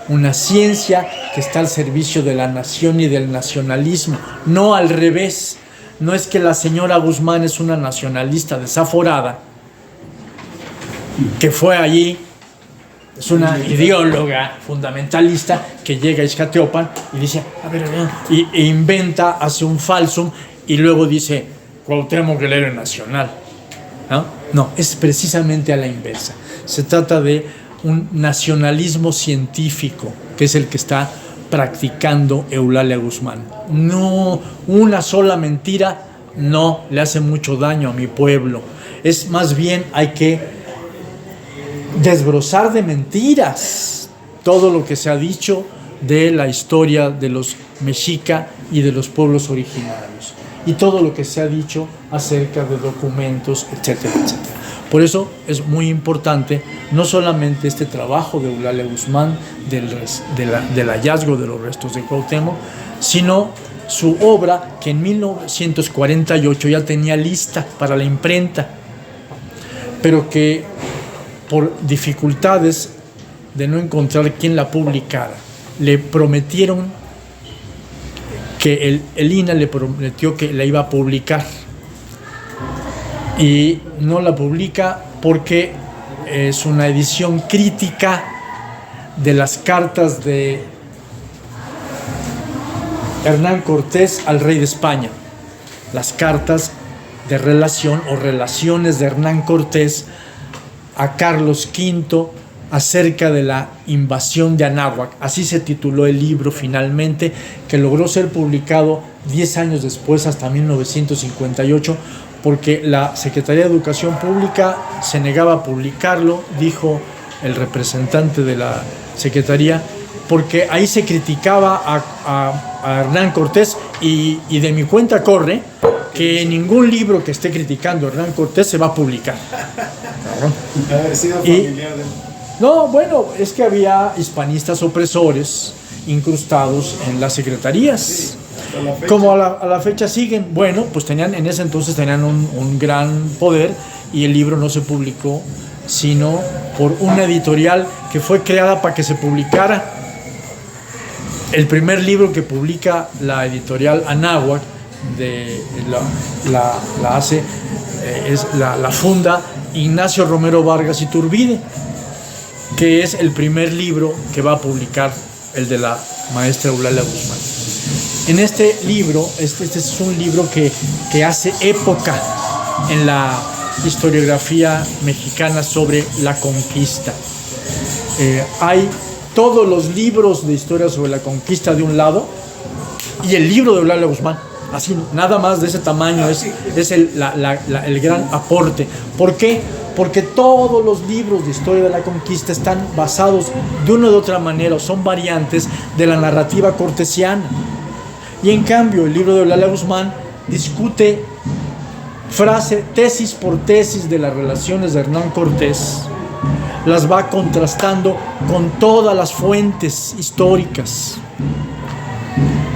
una ciencia que está al servicio de la nación y del nacionalismo, no al revés. No es que la señora Guzmán es una nacionalista desaforada, que fue allí, es una ideóloga fundamentalista que llega a Ixcatiopan y dice, e inventa, hace un falsum y luego dice, Cuauhtémoc el héroe nacional. No, es precisamente a la inversa. Se trata de un nacionalismo científico, que es el que está practicando Eulalia Guzmán. No, una sola mentira no le hace mucho daño a mi pueblo. Es más bien hay que desbrozar de mentiras todo lo que se ha dicho de la historia de los mexica y de los pueblos originarios, y todo lo que se ha dicho acerca de documentos, etcétera, etcétera. Por eso es muy importante no solamente este trabajo de Eulalia Guzmán del hallazgo de los restos de Cuauhtémoc, sino su obra que en 1948 ya tenía lista para la imprenta, pero que por dificultades de no encontrar quién la publicara, le prometieron que el INA le prometió que la iba a publicar, y no la publica porque es una edición crítica de las cartas de Hernán Cortés al rey de España. las cartas de relación o relaciones de Hernán Cortés a Carlos V acerca de la invasión de Anáhuac. Así se tituló el libro finalmente, que logró ser publicado 10 años después, hasta 1958, porque la Secretaría de Educación Pública se negaba a publicarlo, dijo el representante de la Secretaría, porque ahí se criticaba a Hernán Cortés y de mi cuenta corre que ningún libro que esté criticando a Hernán Cortés se va a publicar. Haber sido familiar de... No, bueno, es que había hispanistas opresores incrustados en las secretarías. Como a la fecha siguen. Bueno, pues en ese entonces tenían un gran poder, y el libro no se publicó sino por una editorial que fue creada para que se publicara. El primer libro que publica la editorial Anáhuac la funda Ignacio Romero Vargas Iturbide, que es el primer libro que va a publicar el de la maestra Eulalia Guzmán. En este libro, este es un libro que hace época en la historiografía mexicana sobre la conquista. Hay todos los libros de historia sobre la conquista de un lado y el libro de Eulalia Guzmán, así, nada más de ese tamaño, es el gran aporte. ¿Por qué? Porque todos los libros de historia de la conquista están basados de una u otra manera, o son variantes de la narrativa cortesiana. Y en cambio, el libro de Eulalia Guzmán discute tesis por tesis de las relaciones de Hernán Cortés, las va contrastando con todas las fuentes históricas.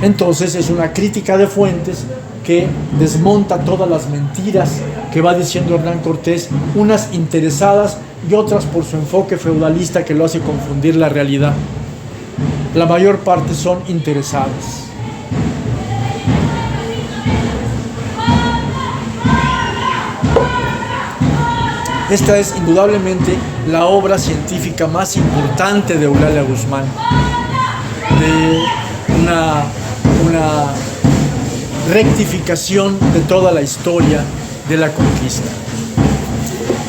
Entonces es una crítica de fuentes que desmonta todas las mentiras que va diciendo Hernán Cortés, unas interesadas y otras por su enfoque feudalista que lo hace confundir la realidad. La mayor parte son interesadas. Esta es indudablemente la obra científica más importante de Eulalia Guzmán, de una rectificación de toda la historia de la conquista.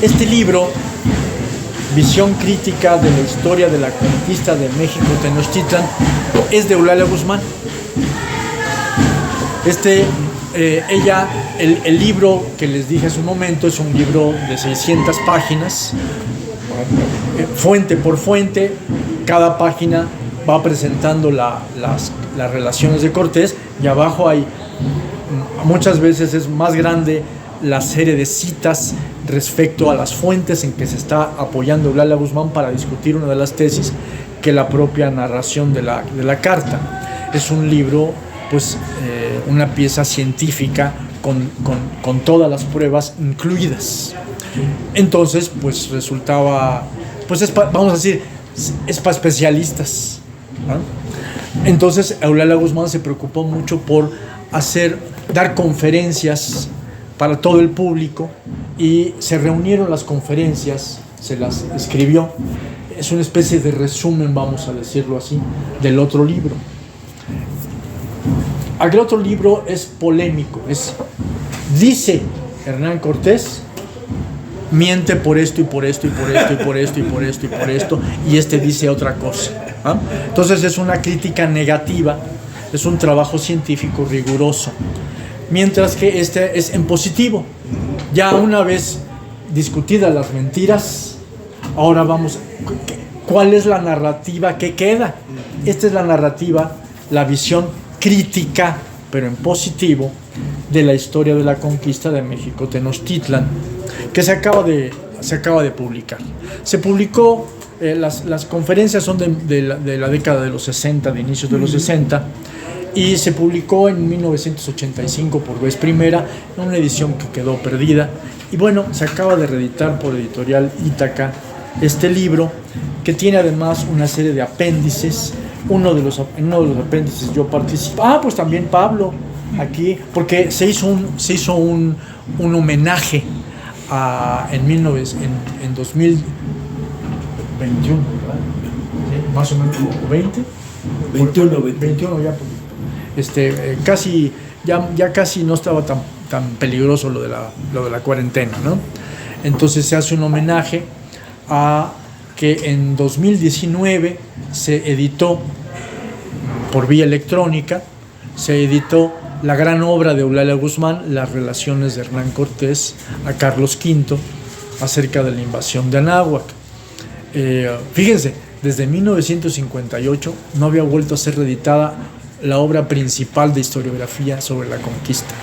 Este libro, Visión crítica de la historia de la conquista de México Tenochtitlan, es de Eulalia Guzmán. El libro que les dije hace un momento es un libro de 600 páginas, fuente por fuente. Cada página va presentando las relaciones de Cortés, y abajo hay, muchas veces es más grande la serie de citas respecto a las fuentes en que se está apoyando Eulalia Guzmán para discutir una de las tesis, que la propia narración de la carta. Es un libro, pues, una pieza científica con todas las pruebas incluidas. Entonces, pues resultaba, pues vamos a decir, es para especialistas, ¿no? Entonces Eulalia Guzmán se preocupó mucho por dar conferencias para todo el público, y se reunieron las conferencias, se las escribió. Es una especie de resumen, vamos a decirlo así, del otro libro. Aquel otro libro es polémico, dice Hernán Cortés, miente por esto y por esto y por esto y por esto y por esto y por esto, y dice otra cosa, ¿ah? Entonces es una crítica negativa, es un trabajo científico riguroso, mientras que este es en positivo. Ya una vez discutidas las mentiras, ahora vamos, ¿cuál es la narrativa que queda? Esta es la narrativa, la visión crítica, pero en positivo, de la historia de la conquista de México Tenochtitlan, que se acaba de publicar. Se publicó, las conferencias son de la década de los 60, de inicios de los 60, y se publicó en 1985 por vez primera, en una edición que quedó perdida. Y bueno, se acaba de reeditar por Editorial Ítaca este libro, que tiene además una serie de apéndices. En uno de los apéndices yo participo. Pues también Pablo aquí, porque se hizo un homenaje en 2021, ¿verdad? ¿Sí? Más o menos, 20. 21 ya. Casi, ya casi no estaba tan peligroso lo de la cuarentena, ¿no? Entonces se hace un homenaje a que en 2019 se editó por vía electrónica, se editó la gran obra de Eulalia Guzmán, Las relaciones de Hernán Cortés a Carlos V, acerca de la invasión de Anáhuac. Fíjense, desde 1958 no había vuelto a ser reeditada la obra principal de historiografía sobre la conquista.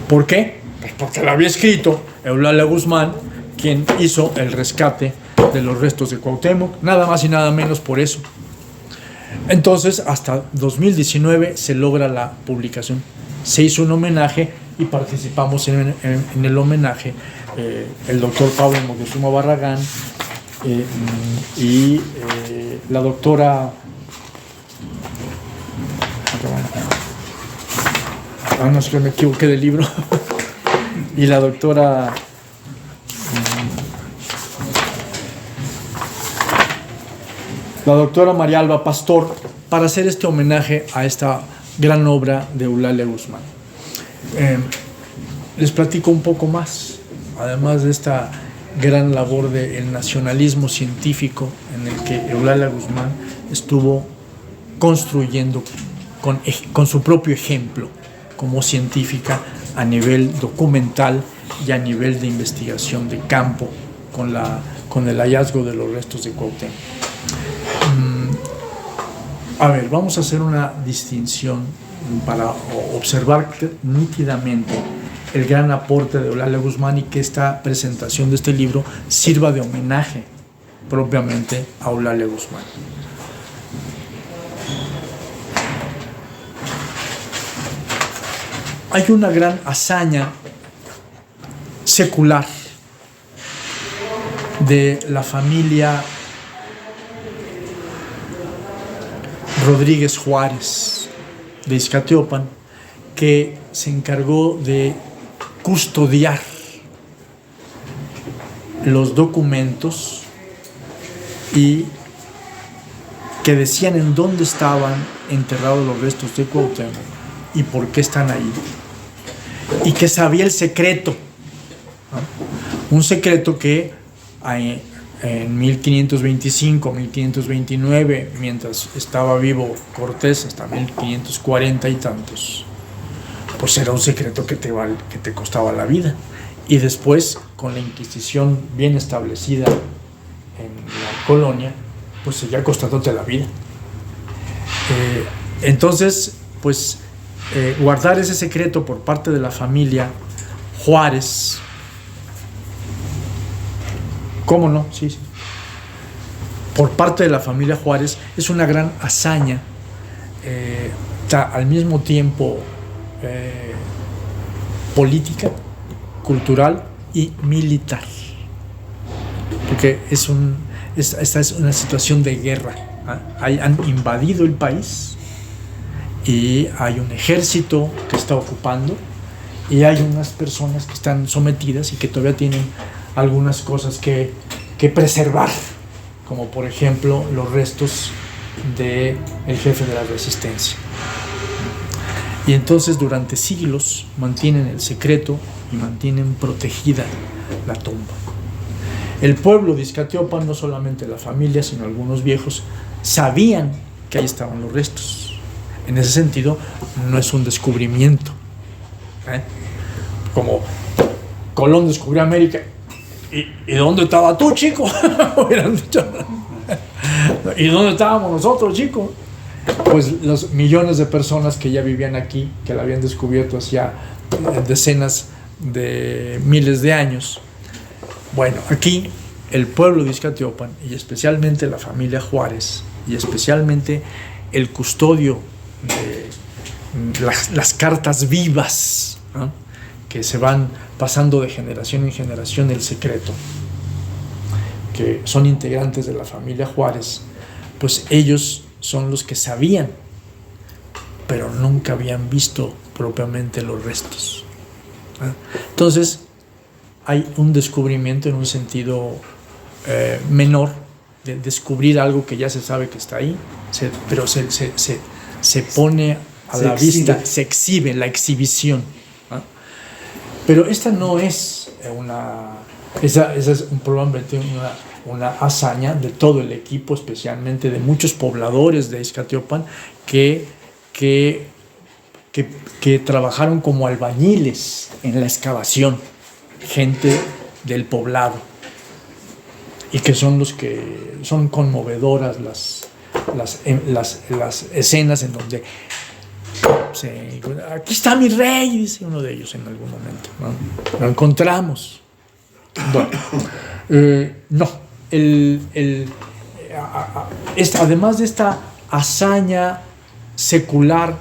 ¿Por qué? Pues porque la había escrito Eulalia Guzmán, quien hizo el rescate de los restos de Cuauhtémoc, nada más y nada menos por eso. Entonces, hasta 2019 se logra la publicación. Se hizo un homenaje y participamos en el homenaje el doctor Pablo Moctezuma Barragán y la doctora no sé, me equivoqué del libro y la doctora María Alba Pastor, para hacer este homenaje a esta gran obra de Eulalia Guzmán. Les platico un poco más, además de esta gran labor del nacionalismo científico en el que Eulalia Guzmán estuvo construyendo con su propio ejemplo como científica a nivel documental y a nivel de investigación de campo con el hallazgo de los restos de Cuauhtémoc. A ver, vamos a hacer una distinción para observar nítidamente el gran aporte de Eulalia Guzmán y que esta presentación de este libro sirva de homenaje propiamente a Eulalia Guzmán. Hay una gran hazaña secular de la familia Rodríguez Juárez de Izcatiopan, que se encargó de custodiar los documentos y que decían en dónde estaban enterrados los restos de Cuauhtémoc y por qué están ahí, y que sabía el secreto, ¿no? Un secreto que en 1525, 1529, mientras estaba vivo Cortés, hasta 1540 y tantos, pues era un secreto que te costaba la vida. Y después, con la Inquisición bien establecida en la colonia, pues seguía costándote la vida. Entonces, pues guardar ese secreto por parte de la familia Juárez, ¿cómo no? Sí. Por parte de la familia Juárez es una gran hazaña, al mismo tiempo política, cultural y militar, porque esta es una situación de guerra. Han invadido el país y hay un ejército que está ocupando y hay unas personas que están sometidas y que todavía tienen algunas cosas que preservar, como por ejemplo los restos del jefe de la resistencia. Y entonces durante siglos mantienen el secreto y mantienen protegida la tumba. El pueblo de Izcatiopan, no solamente la familia, sino algunos viejos, sabían que ahí estaban los restos. En ese sentido, no es un descubrimiento, como Colón descubrió América. ¿Y dónde estaba tú, chico? Hubieran dicho. ¿Y dónde estábamos nosotros, chico? Pues los millones de personas que ya vivían aquí, que la habían descubierto hacía decenas de miles de años. Bueno, aquí el pueblo de Izcatiopan, y especialmente la familia Juárez, y especialmente el custodio de las cartas vivas, ¿no?, que se van pasando de generación en generación, el secreto, que son integrantes de la familia Juárez, pues ellos son los que sabían, pero nunca habían visto propiamente los restos. Entonces, hay un descubrimiento en un sentido menor, de descubrir algo que ya se sabe que está ahí, pero se pone a la vista, se exhibe, la exhibición. Pero esta no es esa es probablemente una hazaña de todo el equipo, especialmente de muchos pobladores de Izcatiopan que trabajaron como albañiles en la excavación, gente del poblado, y que son los que son conmovedoras las escenas en donde aquí está mi rey, dice uno de ellos en algún momento, ¿no? Lo encontramos. Bueno, no, además de esta hazaña secular,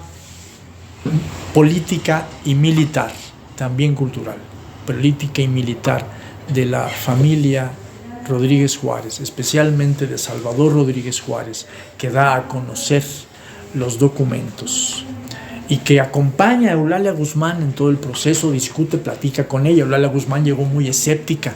política y militar, también cultural, política y militar de la familia Rodríguez Juárez, especialmente de Salvador Rodríguez Juárez, que da a conocer los documentos y que acompaña a Eulalia Guzmán en todo el proceso, discute, platica con ella. Eulalia Guzmán llegó muy escéptica.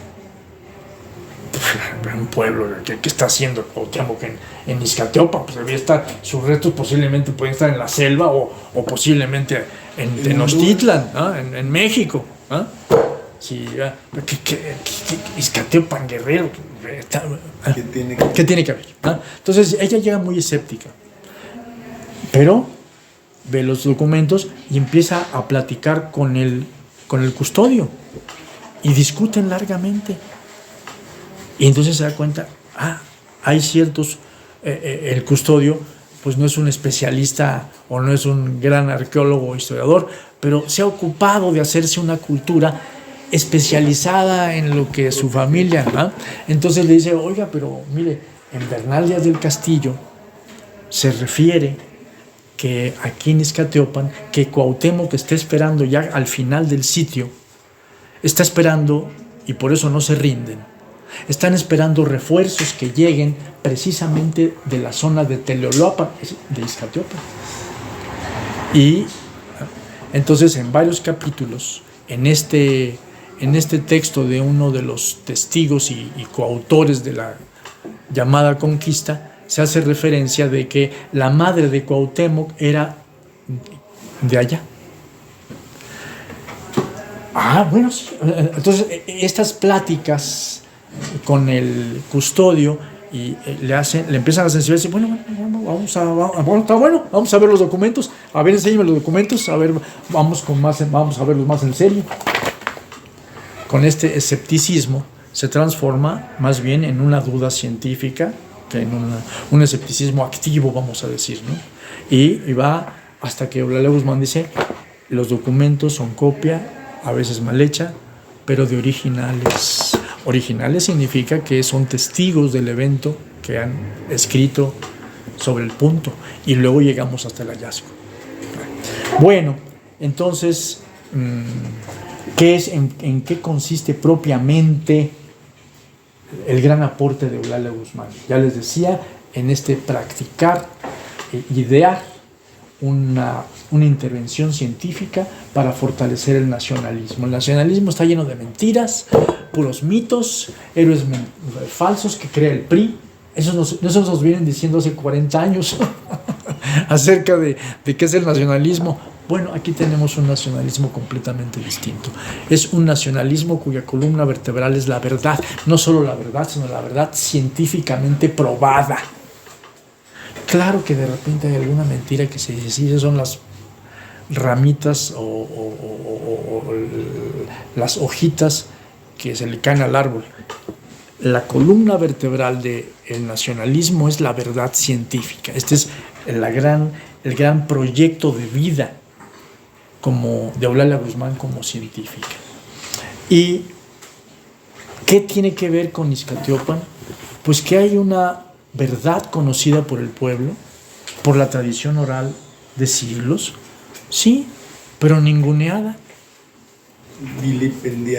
Un pueblo, ¿qué está haciendo Cuauhtémoc en Izcatiopan? Pues debía estar, sus restos posiblemente pueden estar en la selva o posiblemente en Tenochtitlan, ¿no? en México, ¿no? Sí, Izcatiopan, Guerrero, ¿qué tiene que ver? ¿No? Entonces ella llega muy escéptica, pero ve los documentos y empieza a platicar con el custodio y discuten largamente. Y entonces se da cuenta, hay ciertos, el custodio pues no es un especialista o no es un gran arqueólogo o historiador, pero se ha ocupado de hacerse una cultura especializada en lo que su familia, ¿no? Entonces le dice, oiga, pero mire, en Bernal Díaz del Castillo se refiere que aquí en Izcatiopan, que Cuauhtémoc está esperando ya al final del sitio, está esperando, y por eso no se rinden, están esperando refuerzos que lleguen precisamente de la zona de Teleoloapan, de Izcatiopan. Y entonces en varios capítulos, en este texto de uno de los testigos y coautores de la llamada conquista, se hace referencia de que la madre de Cuauhtémoc era de allá. Bueno, sí. Entonces estas pláticas con el custodio y le empiezan a sensibilizar, vamos a ver los documentos, a ver, enséñame los documentos, a ver, vamos a verlos más en serio. Con este escepticismo se transforma más bien en una duda científica que en un escepticismo activo, vamos a decir, ¿no? Y va hasta que Eulalia Guzmán dice, los documentos son copia, a veces mal hecha, pero de originales. Originales significa que son testigos del evento que han escrito sobre el punto, y luego llegamos hasta el hallazgo. Bueno, entonces, ¿en qué consiste propiamente el gran aporte de Eulalia Guzmán? Ya les decía, en practicar, idear una intervención científica para fortalecer el nacionalismo. El nacionalismo está lleno de mentiras, puros mitos, héroes falsos que crea el PRI. Eso nos vienen diciendo hace 40 años acerca de qué es el nacionalismo. Bueno, aquí tenemos un nacionalismo completamente distinto. Es un nacionalismo cuya columna vertebral es la verdad. No solo la verdad, sino la verdad científicamente probada. Claro que de repente hay alguna mentira que se dice, sí, son las ramitas o las hojitas que se le caen al árbol. La columna vertebral del nacionalismo es la verdad científica. Este es el gran proyecto de vida de Eulalia Guzmán como científica. ¿Y qué tiene que ver con Izcatiopan? Pues que hay una verdad conocida por el pueblo, por la tradición oral de siglos, sí, pero ninguneada,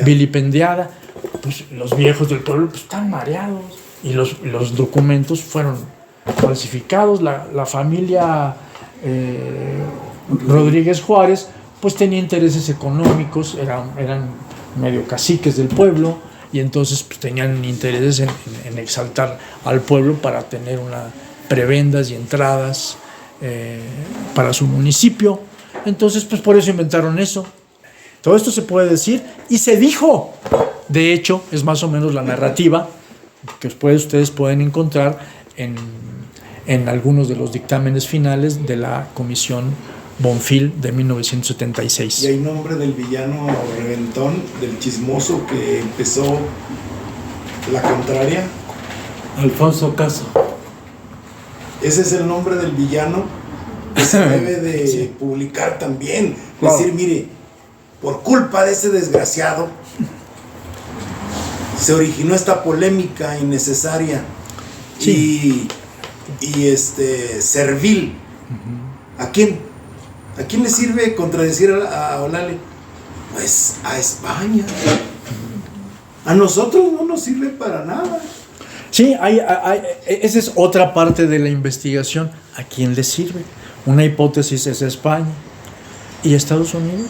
vilipendiada. Pues los viejos del pueblo pues, están mareados, y los documentos fueron falsificados. La familia Rodríguez Juárez pues tenía intereses económicos, eran medio caciques del pueblo, y entonces pues, tenían intereses en exaltar al pueblo para tener prebendas y entradas para su municipio. Entonces pues por eso inventaron eso. Todo esto se puede decir y se dijo. De hecho, es más o menos la narrativa que ustedes pueden encontrar en algunos de los dictámenes finales de la Comisión Bonfil de 1976. Y hay nombre del villano reventón, del chismoso que empezó la contraria. Alfonso Caso. Ese es el nombre del villano que se debe de Sí. publicar también. Claro. Decir, mire, por culpa de ese desgraciado se originó esta polémica innecesaria Sí. y servil. ¿A quién? ¿A quién le sirve contradecir a Olale? Pues a España. A nosotros no nos sirve para nada. Sí, esa es otra parte de la investigación. ¿A quién le sirve? Una hipótesis es España y Estados Unidos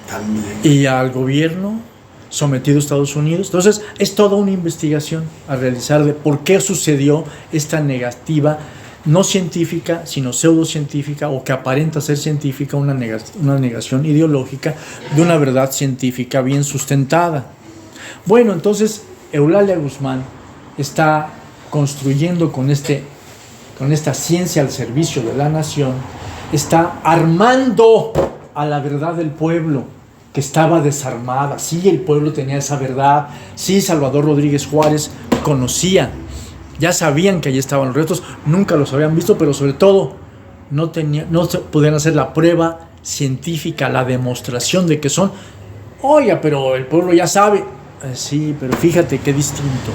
También. y al gobierno sometido a Estados Unidos. Entonces es toda una investigación a realizar de por qué sucedió esta negativa no científica, sino pseudocientífica, o que aparenta ser científica, una negación ideológica de una verdad científica bien sustentada. Bueno, entonces Eulalia Guzmán está construyendo con esta ciencia al servicio de la nación, está armando a la verdad del pueblo, que estaba desarmada. Sí, el pueblo tenía esa verdad, sí, Salvador Rodríguez Juárez conocía, ya sabían que allí estaban los restos, nunca los habían visto, pero sobre todo no se podían hacer la prueba científica, la demostración de que son. Oiga, pero el pueblo ya sabe. Sí, pero fíjate qué distinto.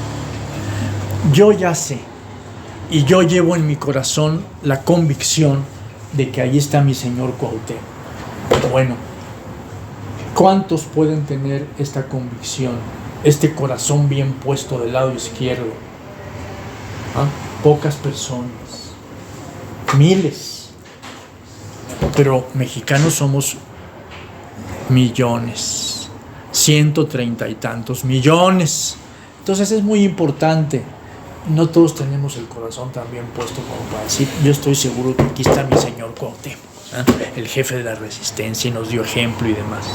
Yo ya sé, y yo llevo en mi corazón la convicción de que ahí está mi señor Cuauhtémoc. Bueno, ¿cuántos pueden tener esta convicción, este corazón bien puesto del lado izquierdo? ¿Ah? Pocas personas, miles, pero mexicanos somos millones, 130 y tantos millones. Entonces es muy importante. No todos tenemos el corazón tan bien puesto como para decir, yo estoy seguro que aquí está mi señor Cuauhtémoc, el jefe de la resistencia, y nos dio ejemplo y demás.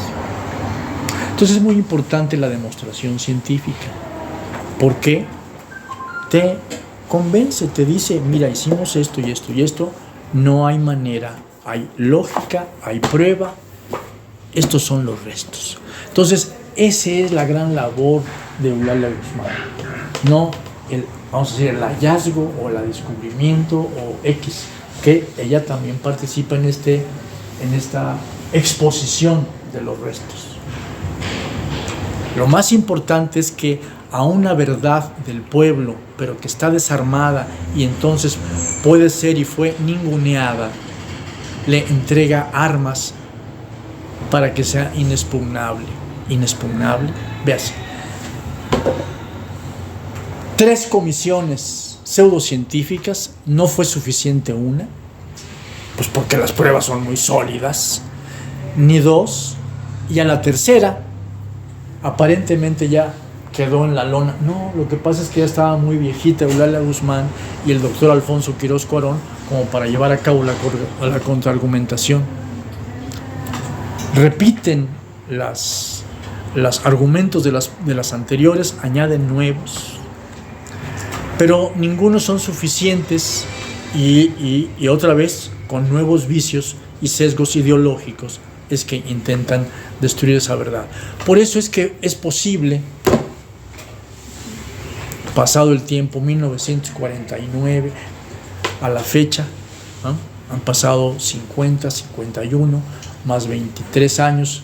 Entonces es muy importante la demostración científica, porque te convence, te dice, mira, hicimos esto y esto y esto, no hay manera, hay lógica, hay prueba, estos son los restos. Entonces esa es la gran labor de Eulalia Guzmán, no vamos a decir, el hallazgo o el descubrimiento o X, que ella también participa en esta exposición de los restos. Lo más importante es que a una verdad del pueblo, pero que está desarmada y entonces puede ser y fue ninguneada, le entrega armas para que sea inexpugnable. Inexpugnable, véase. 3 comisiones pseudocientíficas, no fue suficiente una, pues porque las pruebas son muy sólidas, ni 2, y a la tercera, aparentemente ya quedó en la lona. No, lo que pasa es que ya estaba muy viejita Eulalia Guzmán y el doctor Alfonso Quirós Cuarón como para llevar a cabo la contraargumentación. Repiten los argumentos de las anteriores, añaden nuevos, pero ninguno son suficientes y otra vez con nuevos vicios y sesgos ideológicos es que intentan destruir esa verdad. Por eso es que es posible, pasado el tiempo, 1949 a la fecha, ¿no? Han pasado 50, 51, más 23 años,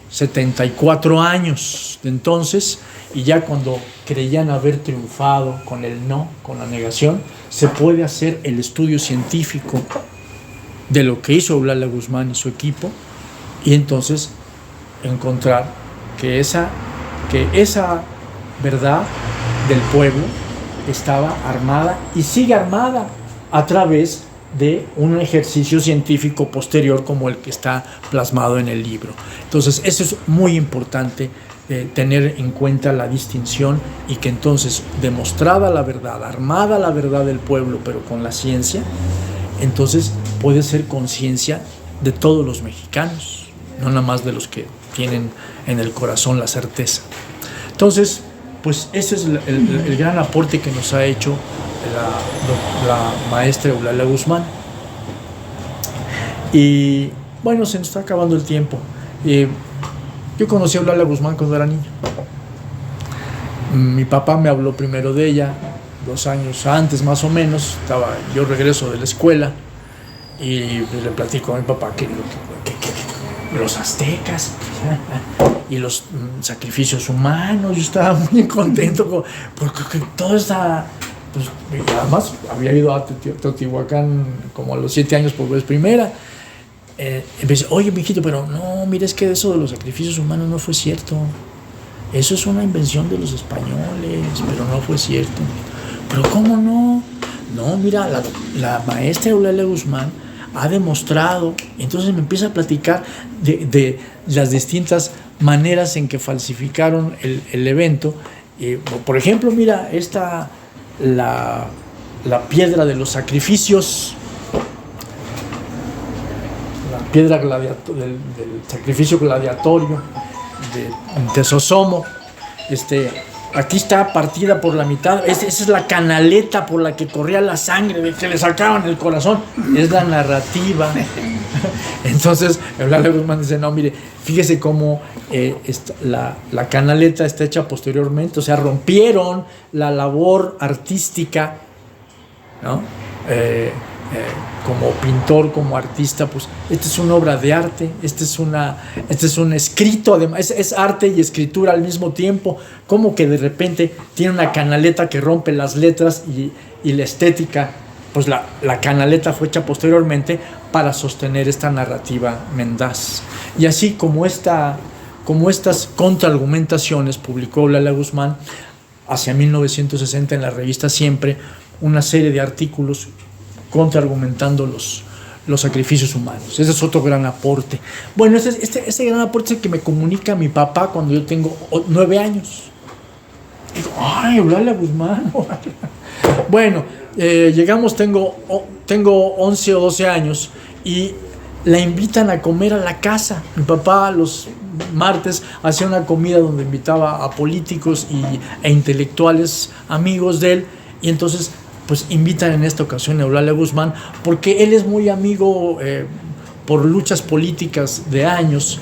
74 años de entonces, y ya cuando creían haber triunfado con el no, con la negación, se puede hacer el estudio científico de lo que hizo Eulalia Guzmán y su equipo, y entonces encontrar que esa verdad del pueblo estaba armada y sigue armada a través de un ejercicio científico posterior como el que está plasmado en el libro. Entonces eso es muy importante, tener en cuenta la distinción, y que entonces, demostrada la verdad, armada la verdad del pueblo pero con la ciencia, entonces puede ser conciencia de todos los mexicanos. no nada más de los que tienen en el corazón la certeza. Entonces, pues ese es el gran aporte que nos ha hecho la maestra Eulalia Guzmán. Y bueno, se nos está acabando el tiempo. Yo conocí a Eulalia Guzmán cuando era niño. Mi papá me habló primero de ella, 2 años antes más o menos. Yo regreso de la escuela y le platico a mi papá que los aztecas y los sacrificios humanos. Yo estaba muy contento porque todo está... Pues, además había ido a Teotihuacán como a los 7 años por vez primera. Empecé, oye, mijito, pero no, mira, es que eso de los sacrificios humanos no fue cierto. Eso es una invención de los españoles, pero no fue cierto. Pero ¿cómo no? No, mira, la maestra Eulalia Guzmán ha demostrado. Entonces me empieza a platicar de las distintas maneras en que falsificaron el evento. Por ejemplo, mira, la piedra de los sacrificios, la piedra del sacrificio gladiatorio de Tesosomo. Aquí está partida por la mitad. Esa es la canaleta por la que corría la sangre, de que le sacaban el corazón. Es la narrativa. Entonces Eulalia Guzmán dice, no, mire, fíjese cómo la canaleta está hecha posteriormente. O sea, rompieron la labor artística, ¿no? Como pintor, como artista, pues esta es una obra de arte, este es un escrito, además es arte y escritura al mismo tiempo. Como que de repente tiene una canaleta que rompe las letras y la estética, pues la canaleta fue hecha posteriormente para sostener esta narrativa mendaz. Y así como estas contraargumentaciones publicó Eulalia Guzmán hacia 1960 en la revista Siempre una serie de artículos contraargumentando los sacrificios humanos. Ese es otro gran aporte. Bueno, este gran aporte es el que me comunica mi papá cuando yo tengo 9 años. Digo, ay, Eulalia Guzmán. Bueno, llegamos, tengo 11 o 12 años y la invitan a comer a la casa. Mi papá los martes hacía una comida donde invitaba a políticos e intelectuales amigos de él, y entonces pues invitan en esta ocasión a Eulalia Guzmán porque él es muy amigo por luchas políticas de años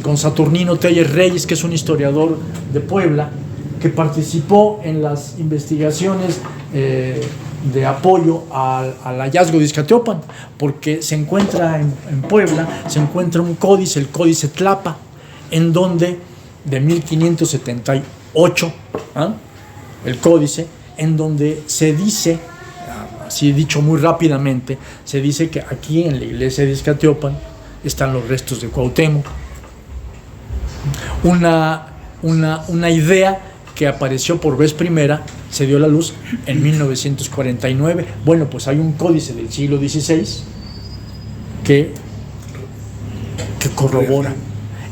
con Saturnino Telles Reyes, que es un historiador de Puebla que participó en las investigaciones de apoyo al hallazgo de Izcatiopan, porque se encuentra en Puebla, se encuentra un códice, el Códice Tlapa, en donde de 1578, el códice, en donde se dice, así dicho muy rápidamente, se dice que aquí en la iglesia de Izcatiopan están los restos de Cuauhtémoc. Una idea que apareció por vez primera, se dio a la luz en 1949. Bueno, pues hay un códice del siglo XVI que corrobora.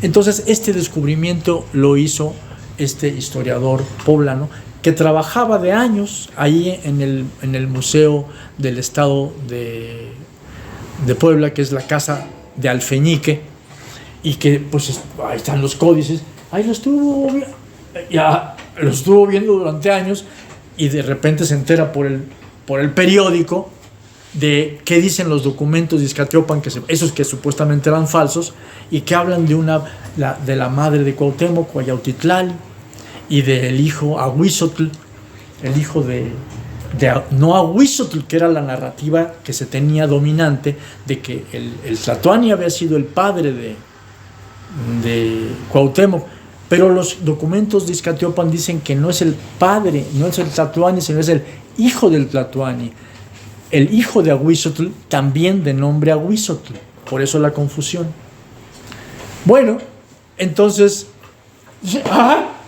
Entonces, este descubrimiento lo hizo este historiador poblano que trabajaba de años ahí en el Museo del Estado de Puebla, que es la Casa de Alfeñique, y que pues ahí están los códices. Ahí lo estuvo viendo durante años, y de repente se entera por el periódico de qué dicen los documentos de Izcatiopan, esos que supuestamente eran falsos, y que hablan de la madre de Cuauhtémoc, Cuayautitlali, y del hijo Ahuizotl, el hijo de no Ahuizotl, que era la narrativa que se tenía dominante de que el Tlatoani había sido el padre de Cuauhtémoc. Pero los documentos de Izcatiopan dicen que no es el padre, no es el Tlatoani, sino es el hijo del Tlatoani, el hijo de Ahuizotl, también de nombre Ahuizotl. Por eso la confusión. Bueno, entonces,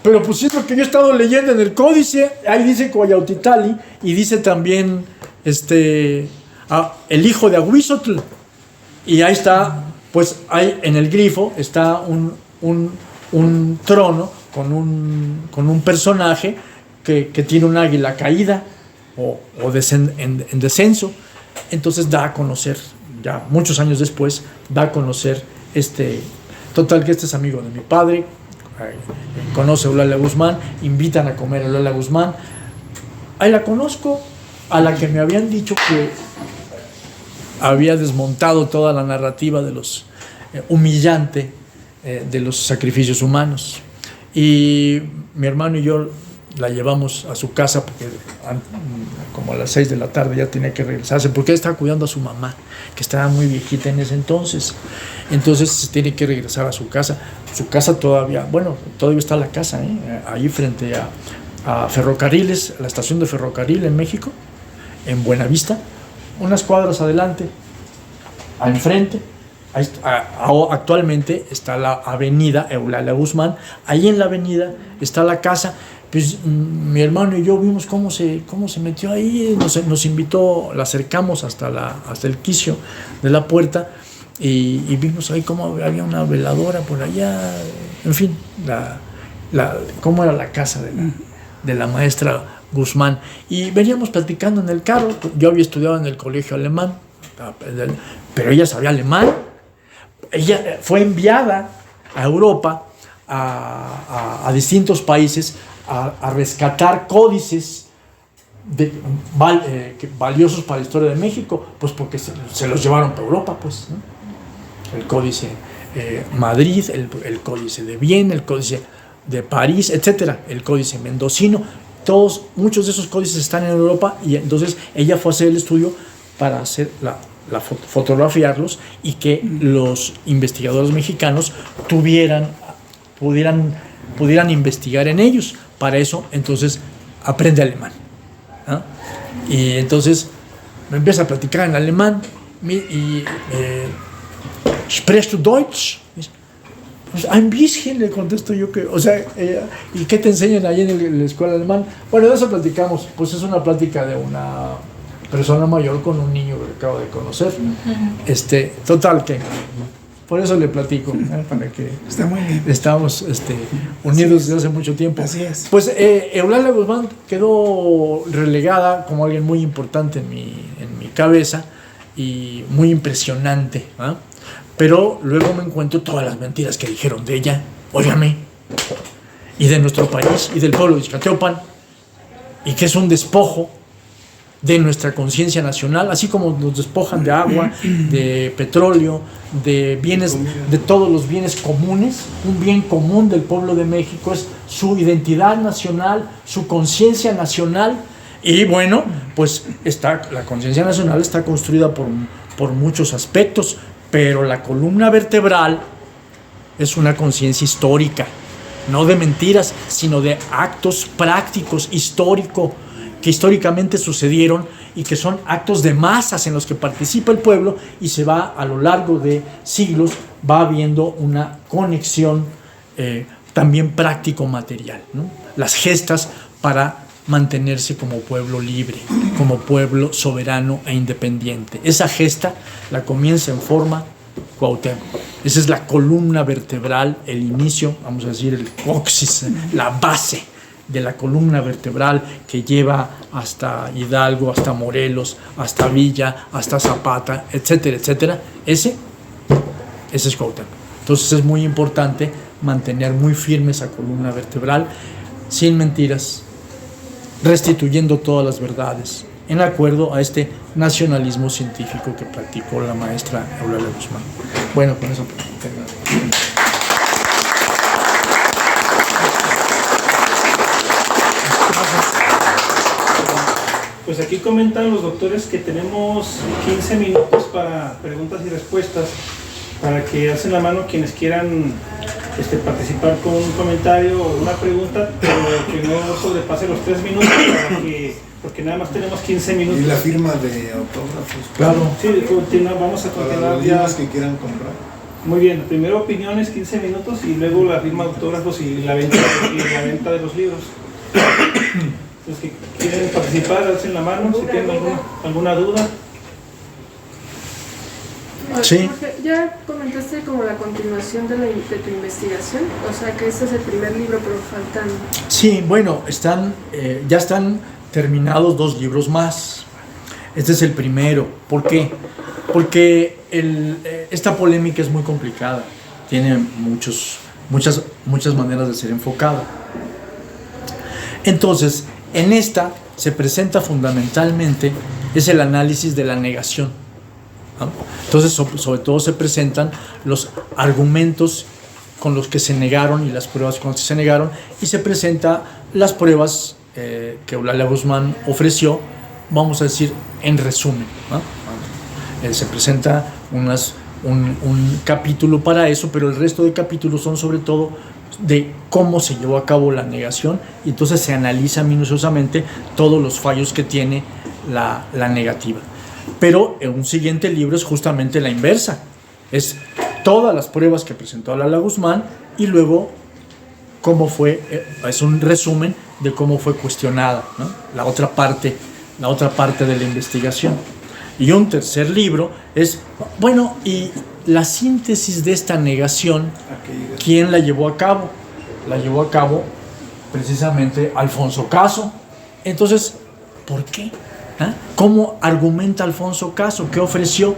pero pues es lo que yo he estado leyendo en el códice. Ahí dice Cuayautitlali y dice también el hijo de Ahuizotl. Y ahí está, pues ahí en el grifo está un trono con un personaje que tiene un águila caída o en descenso. Entonces da a conocer, ya muchos años después, da a conocer Total que este es amigo de mi padre, conoce a Eulalia Guzmán, invitan a comer a Eulalia Guzmán. Ahí la conozco, a la que me habían dicho que había desmontado toda la narrativa de los humillante de los sacrificios humanos. Y mi hermano y yo la llevamos a su casa porque como a las 6 de la tarde ya tenía que regresarse porque él estaba cuidando a su mamá, que estaba muy viejita en ese entonces. Entonces se tiene que regresar a su casa. Su casa todavía está la casa, ahí frente a Ferrocarriles, la estación de ferrocarril en México, en Buenavista, unas cuadras adelante, enfrente. Actualmente está la avenida Eulalia Guzmán. Ahí en la avenida está la casa. Pues mi hermano y yo vimos cómo se metió ahí, nos invitó, la acercamos hasta el quicio de la puerta y vimos ahí cómo había una veladora por allá, en fin, cómo era la casa de la maestra Guzmán. Y veníamos platicando en el carro. Yo había estudiado en el colegio alemán, pero ella sabía alemán. Ella fue enviada a Europa, a distintos países, a rescatar códices valiosos para la historia de México, pues porque se los llevaron para Europa, pues, ¿no? El códice Madrid, el códice de Viena, el códice de París, etcétera, el códice mendocino, muchos de esos códices están en Europa, y entonces ella fue a hacer el estudio para hacer fotografiarlos y que los investigadores mexicanos pudieran investigar en ellos. Para eso, entonces, aprende alemán, ¿no? Y entonces me empieza a platicar en alemán y ¿Sprichst du Deutsch? Ein bisschen, le contesto yo que, o sea, ¿y qué te enseñan ahí en la escuela alemán? Bueno, de eso platicamos. Pues es una plática de una persona mayor con un niño que acabo de conocer. Total que por eso le platico, para que está muy bien. Estamos unidos desde hace mucho tiempo. Así es. Pues Eulalia Guzmán quedó relegada como alguien muy importante en mi cabeza y muy impresionante, ¿no? Pero luego me encuentro todas las mentiras que dijeron de ella, óigame, y de nuestro país y del pueblo de Ixcateopan, y que es un despojo de nuestra conciencia nacional, así como nos despojan de agua, de petróleo, de bienes, de todos los bienes comunes. Un bien común del pueblo de México es su identidad nacional, su conciencia nacional. Y bueno, pues la conciencia nacional está construida por muchos aspectos, pero la columna vertebral es una conciencia histórica, no de mentiras, sino de actos prácticos, que históricamente sucedieron y que son actos de masas en los que participa el pueblo, y se va a lo largo de siglos, va habiendo una conexión también práctico-material, ¿no? Las gestas para mantenerse como pueblo libre, como pueblo soberano e independiente. Esa gesta la comienza en forma Cuauhtémoc. Esa es la columna vertebral, el inicio, vamos a decir, el coxis, la base de la columna vertebral que lleva hasta Hidalgo, hasta Morelos, hasta Villa, hasta Zapata, etcétera, etcétera. Ese es Cuauhtémoc. Entonces es muy importante mantener muy firme esa columna vertebral, sin mentiras, restituyendo todas las verdades, en acuerdo a este nacionalismo científico que practicó la maestra Eulalia Guzmán. Bueno, con eso termino. Pues aquí comentan los doctores que tenemos 15 minutos para preguntas y respuestas, para que alcen la mano quienes quieran participar con un comentario o una pregunta, pero que no sobrepase los 3 minutos, porque nada más tenemos 15 minutos. Y la firma de autógrafos. Claro. Sí, vamos a continuar para los ya. libros que quieran comprar. Muy bien, primero opiniones, 15 minutos, y luego la firma de autógrafos y la venta de los libros. Los que quieren participar, alcen la mano, si tienen alguna duda. Sí. Ya comentaste como la continuación de tu investigación, o sea que este es el primer libro, pero faltan... Sí, bueno, ya están terminados 2 libros más. Este es el primero. ¿Por qué? Porque esta polémica es muy complicada. tiene muchas maneras de ser enfocado. Entonces, en esta se presenta fundamentalmente es el análisis de la negación, ¿no? Entonces, sobre todo se presentan los argumentos con los que se negaron y las pruebas con las que se negaron, y se presenta las pruebas que Eulalia Guzmán ofreció, vamos a decir, en resumen, ¿no? Se presenta un capítulo para eso, pero el resto de capítulos son sobre todo de cómo se llevó a cabo la negación, y entonces se analiza minuciosamente todos los fallos que tiene la negativa. Pero en un siguiente libro es justamente la inversa, es todas las pruebas que presentó Eulalia Guzmán y luego cómo fue, es un resumen de cómo fue cuestionada, ¿no? la otra parte de la investigación. Y un tercer libro es, bueno, y la síntesis de esta negación, ¿quién la llevó a cabo? La llevó a cabo precisamente Alfonso Caso. Entonces, ¿por qué? ¿Cómo argumenta Alfonso Caso? ¿Qué ofreció?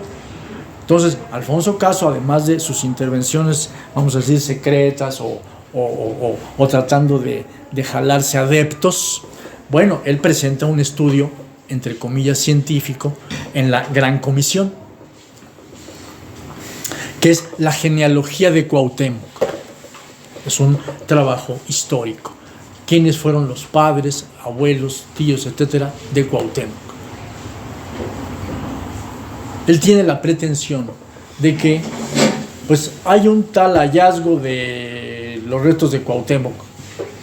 Entonces, Alfonso Caso, además de sus intervenciones, vamos a decir, secretas o tratando de jalarse adeptos, bueno, él presenta un estudio, entre comillas, científico, en la Gran Comisión, que es la genealogía de Cuauhtémoc. Es un trabajo histórico. ¿Quiénes fueron los padres, abuelos, tíos, etcétera, de Cuauhtémoc? Él tiene la pretensión de que pues hay un tal hallazgo de los restos de Cuauhtémoc.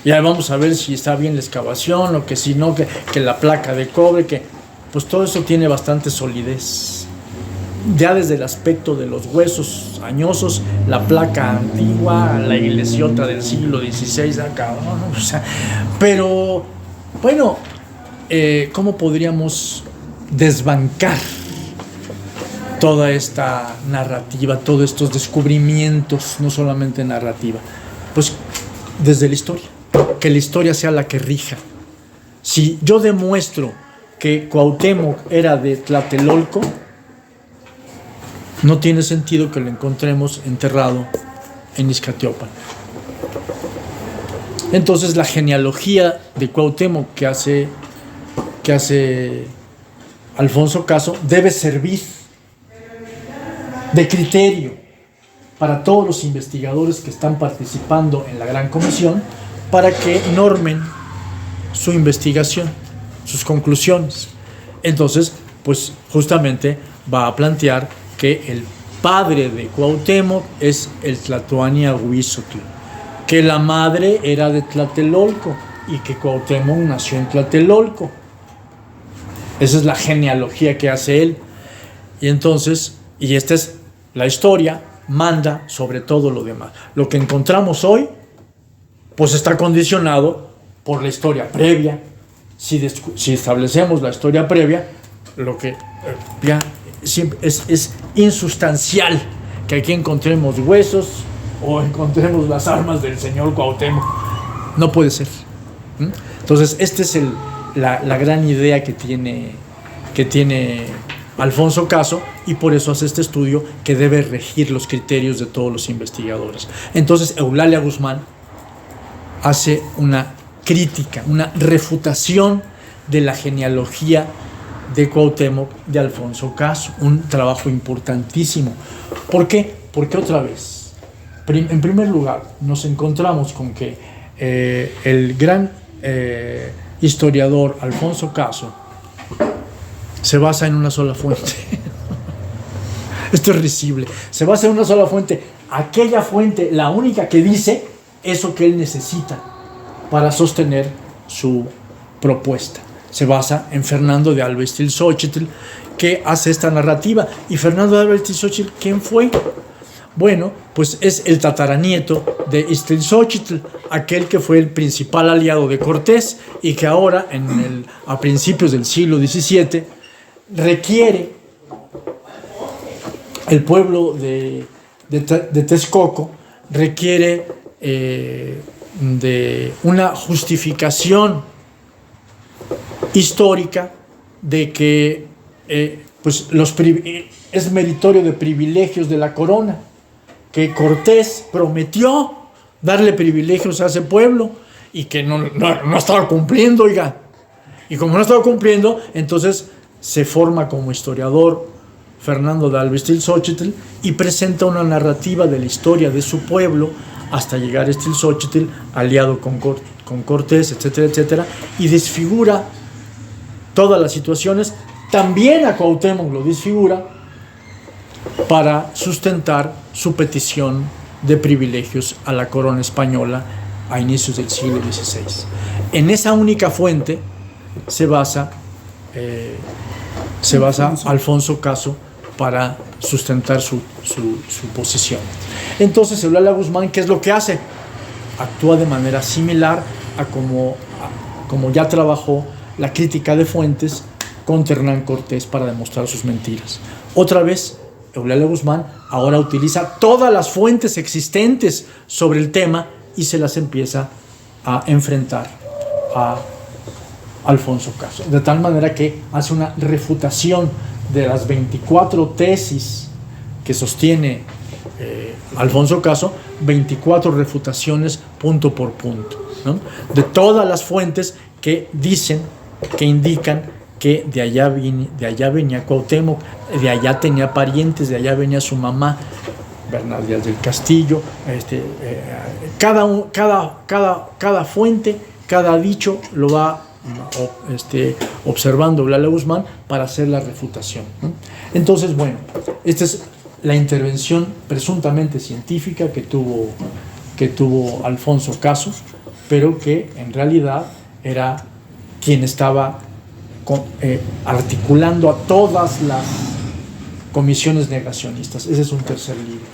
Ya vamos a ver si está bien la excavación o que si no, que la placa de cobre, que pues todo eso tiene bastante solidez. Ya desde el aspecto de los huesos añosos, la placa antigua, la iglesiota del siglo XVI, acá, ¿no? O sea, pero bueno, ¿cómo podríamos desbancar toda esta narrativa, todos estos descubrimientos, no solamente narrativa? Pues desde la historia. Que la historia sea la que rija. Si yo demuestro que Cuauhtémoc era de Tlatelolco, no tiene sentido que lo encontremos enterrado en Izcatiopan. Entonces la genealogía de Cuauhtémoc que hace Alfonso Caso debe servir de criterio para todos los investigadores que están participando en la Gran Comisión, para que normen su investigación, sus conclusiones. Entonces, pues justamente va a plantear que el padre de Cuauhtémoc es el Tlatoani-Huizotl, que la madre era de Tlatelolco y que Cuauhtémoc nació en Tlatelolco. Esa es la genealogía que hace él. Y entonces, y esta es la historia, manda sobre todo lo demás. Lo que encontramos hoy pues está condicionado por la historia previa. Si establecemos la historia previa, lo que ya siempre es insustancial que aquí encontremos huesos o encontremos las armas del señor Cuauhtémoc. No puede ser. Entonces, esta es la gran idea que tiene Alfonso Caso, y por eso hace este estudio que debe regir los criterios de todos los investigadores. Entonces, Eulalia Guzmán hace una crítica, una refutación de la genealogía de Cuauhtémoc de Alfonso Caso, un trabajo importantísimo. ¿Por qué? Porque otra vez, en primer lugar, nos encontramos con que el gran historiador Alfonso Caso se basa en una sola fuente. Esto es risible. Se basa en una sola fuente. Aquella fuente, la única que dice eso que él necesita para sostener su propuesta. Se basa en Fernando de Alba Ixtlilxóchitl, que hace esta narrativa. ¿Y Fernando de Alba Ixtlilxóchitl quién fue? Bueno, pues es el tataranieto de Ixtlilxóchitl, aquel que fue el principal aliado de Cortés y que ahora, a principios del siglo XVII, requiere el pueblo de Texcoco, requiere de una justificación histórica de que pues es meritorio de privilegios de la corona, que Cortés prometió darle privilegios a ese pueblo y que no estaba cumpliendo, oiga. Y como no estaba cumpliendo, entonces se forma como historiador Fernando de Alba-Iztaccíhuatl y presenta una narrativa de la historia de su pueblo hasta llegar a Iztaccíhuatl, aliado con Cortés, etcétera, etcétera, y desfigura todas las situaciones. También a Cuauhtémoc lo desfigura para sustentar su petición de privilegios a la corona española a inicios del siglo XVI. En esa única fuente se basa Alfonso Caso para sustentar su posición. Entonces Eulalia Guzmán, ¿qué es lo que hace? Actúa de manera similar a como ya trabajó la crítica de fuentes contra Hernán Cortés para demostrar sus mentiras. Otra vez, Eulalia Guzmán ahora utiliza todas las fuentes existentes sobre el tema y se las empieza a enfrentar a Alfonso Caso, de tal manera que hace una refutación de las 24 tesis que sostiene Alfonso Caso, 24 refutaciones punto por punto, ¿no? De todas las fuentes que dicen, que indican que de allá venía Cuauhtémoc, de allá tenía parientes, de allá venía su mamá, Bernal Díaz del Castillo, cada fuente, cada dicho lo va observando Eulalia Guzmán para hacer la refutación, ¿no? Entonces, bueno, esta es la intervención presuntamente científica que tuvo Alfonso Caso, pero que en realidad era quien estaba articulando a todas las comisiones negacionistas. Ese es un tercer libro.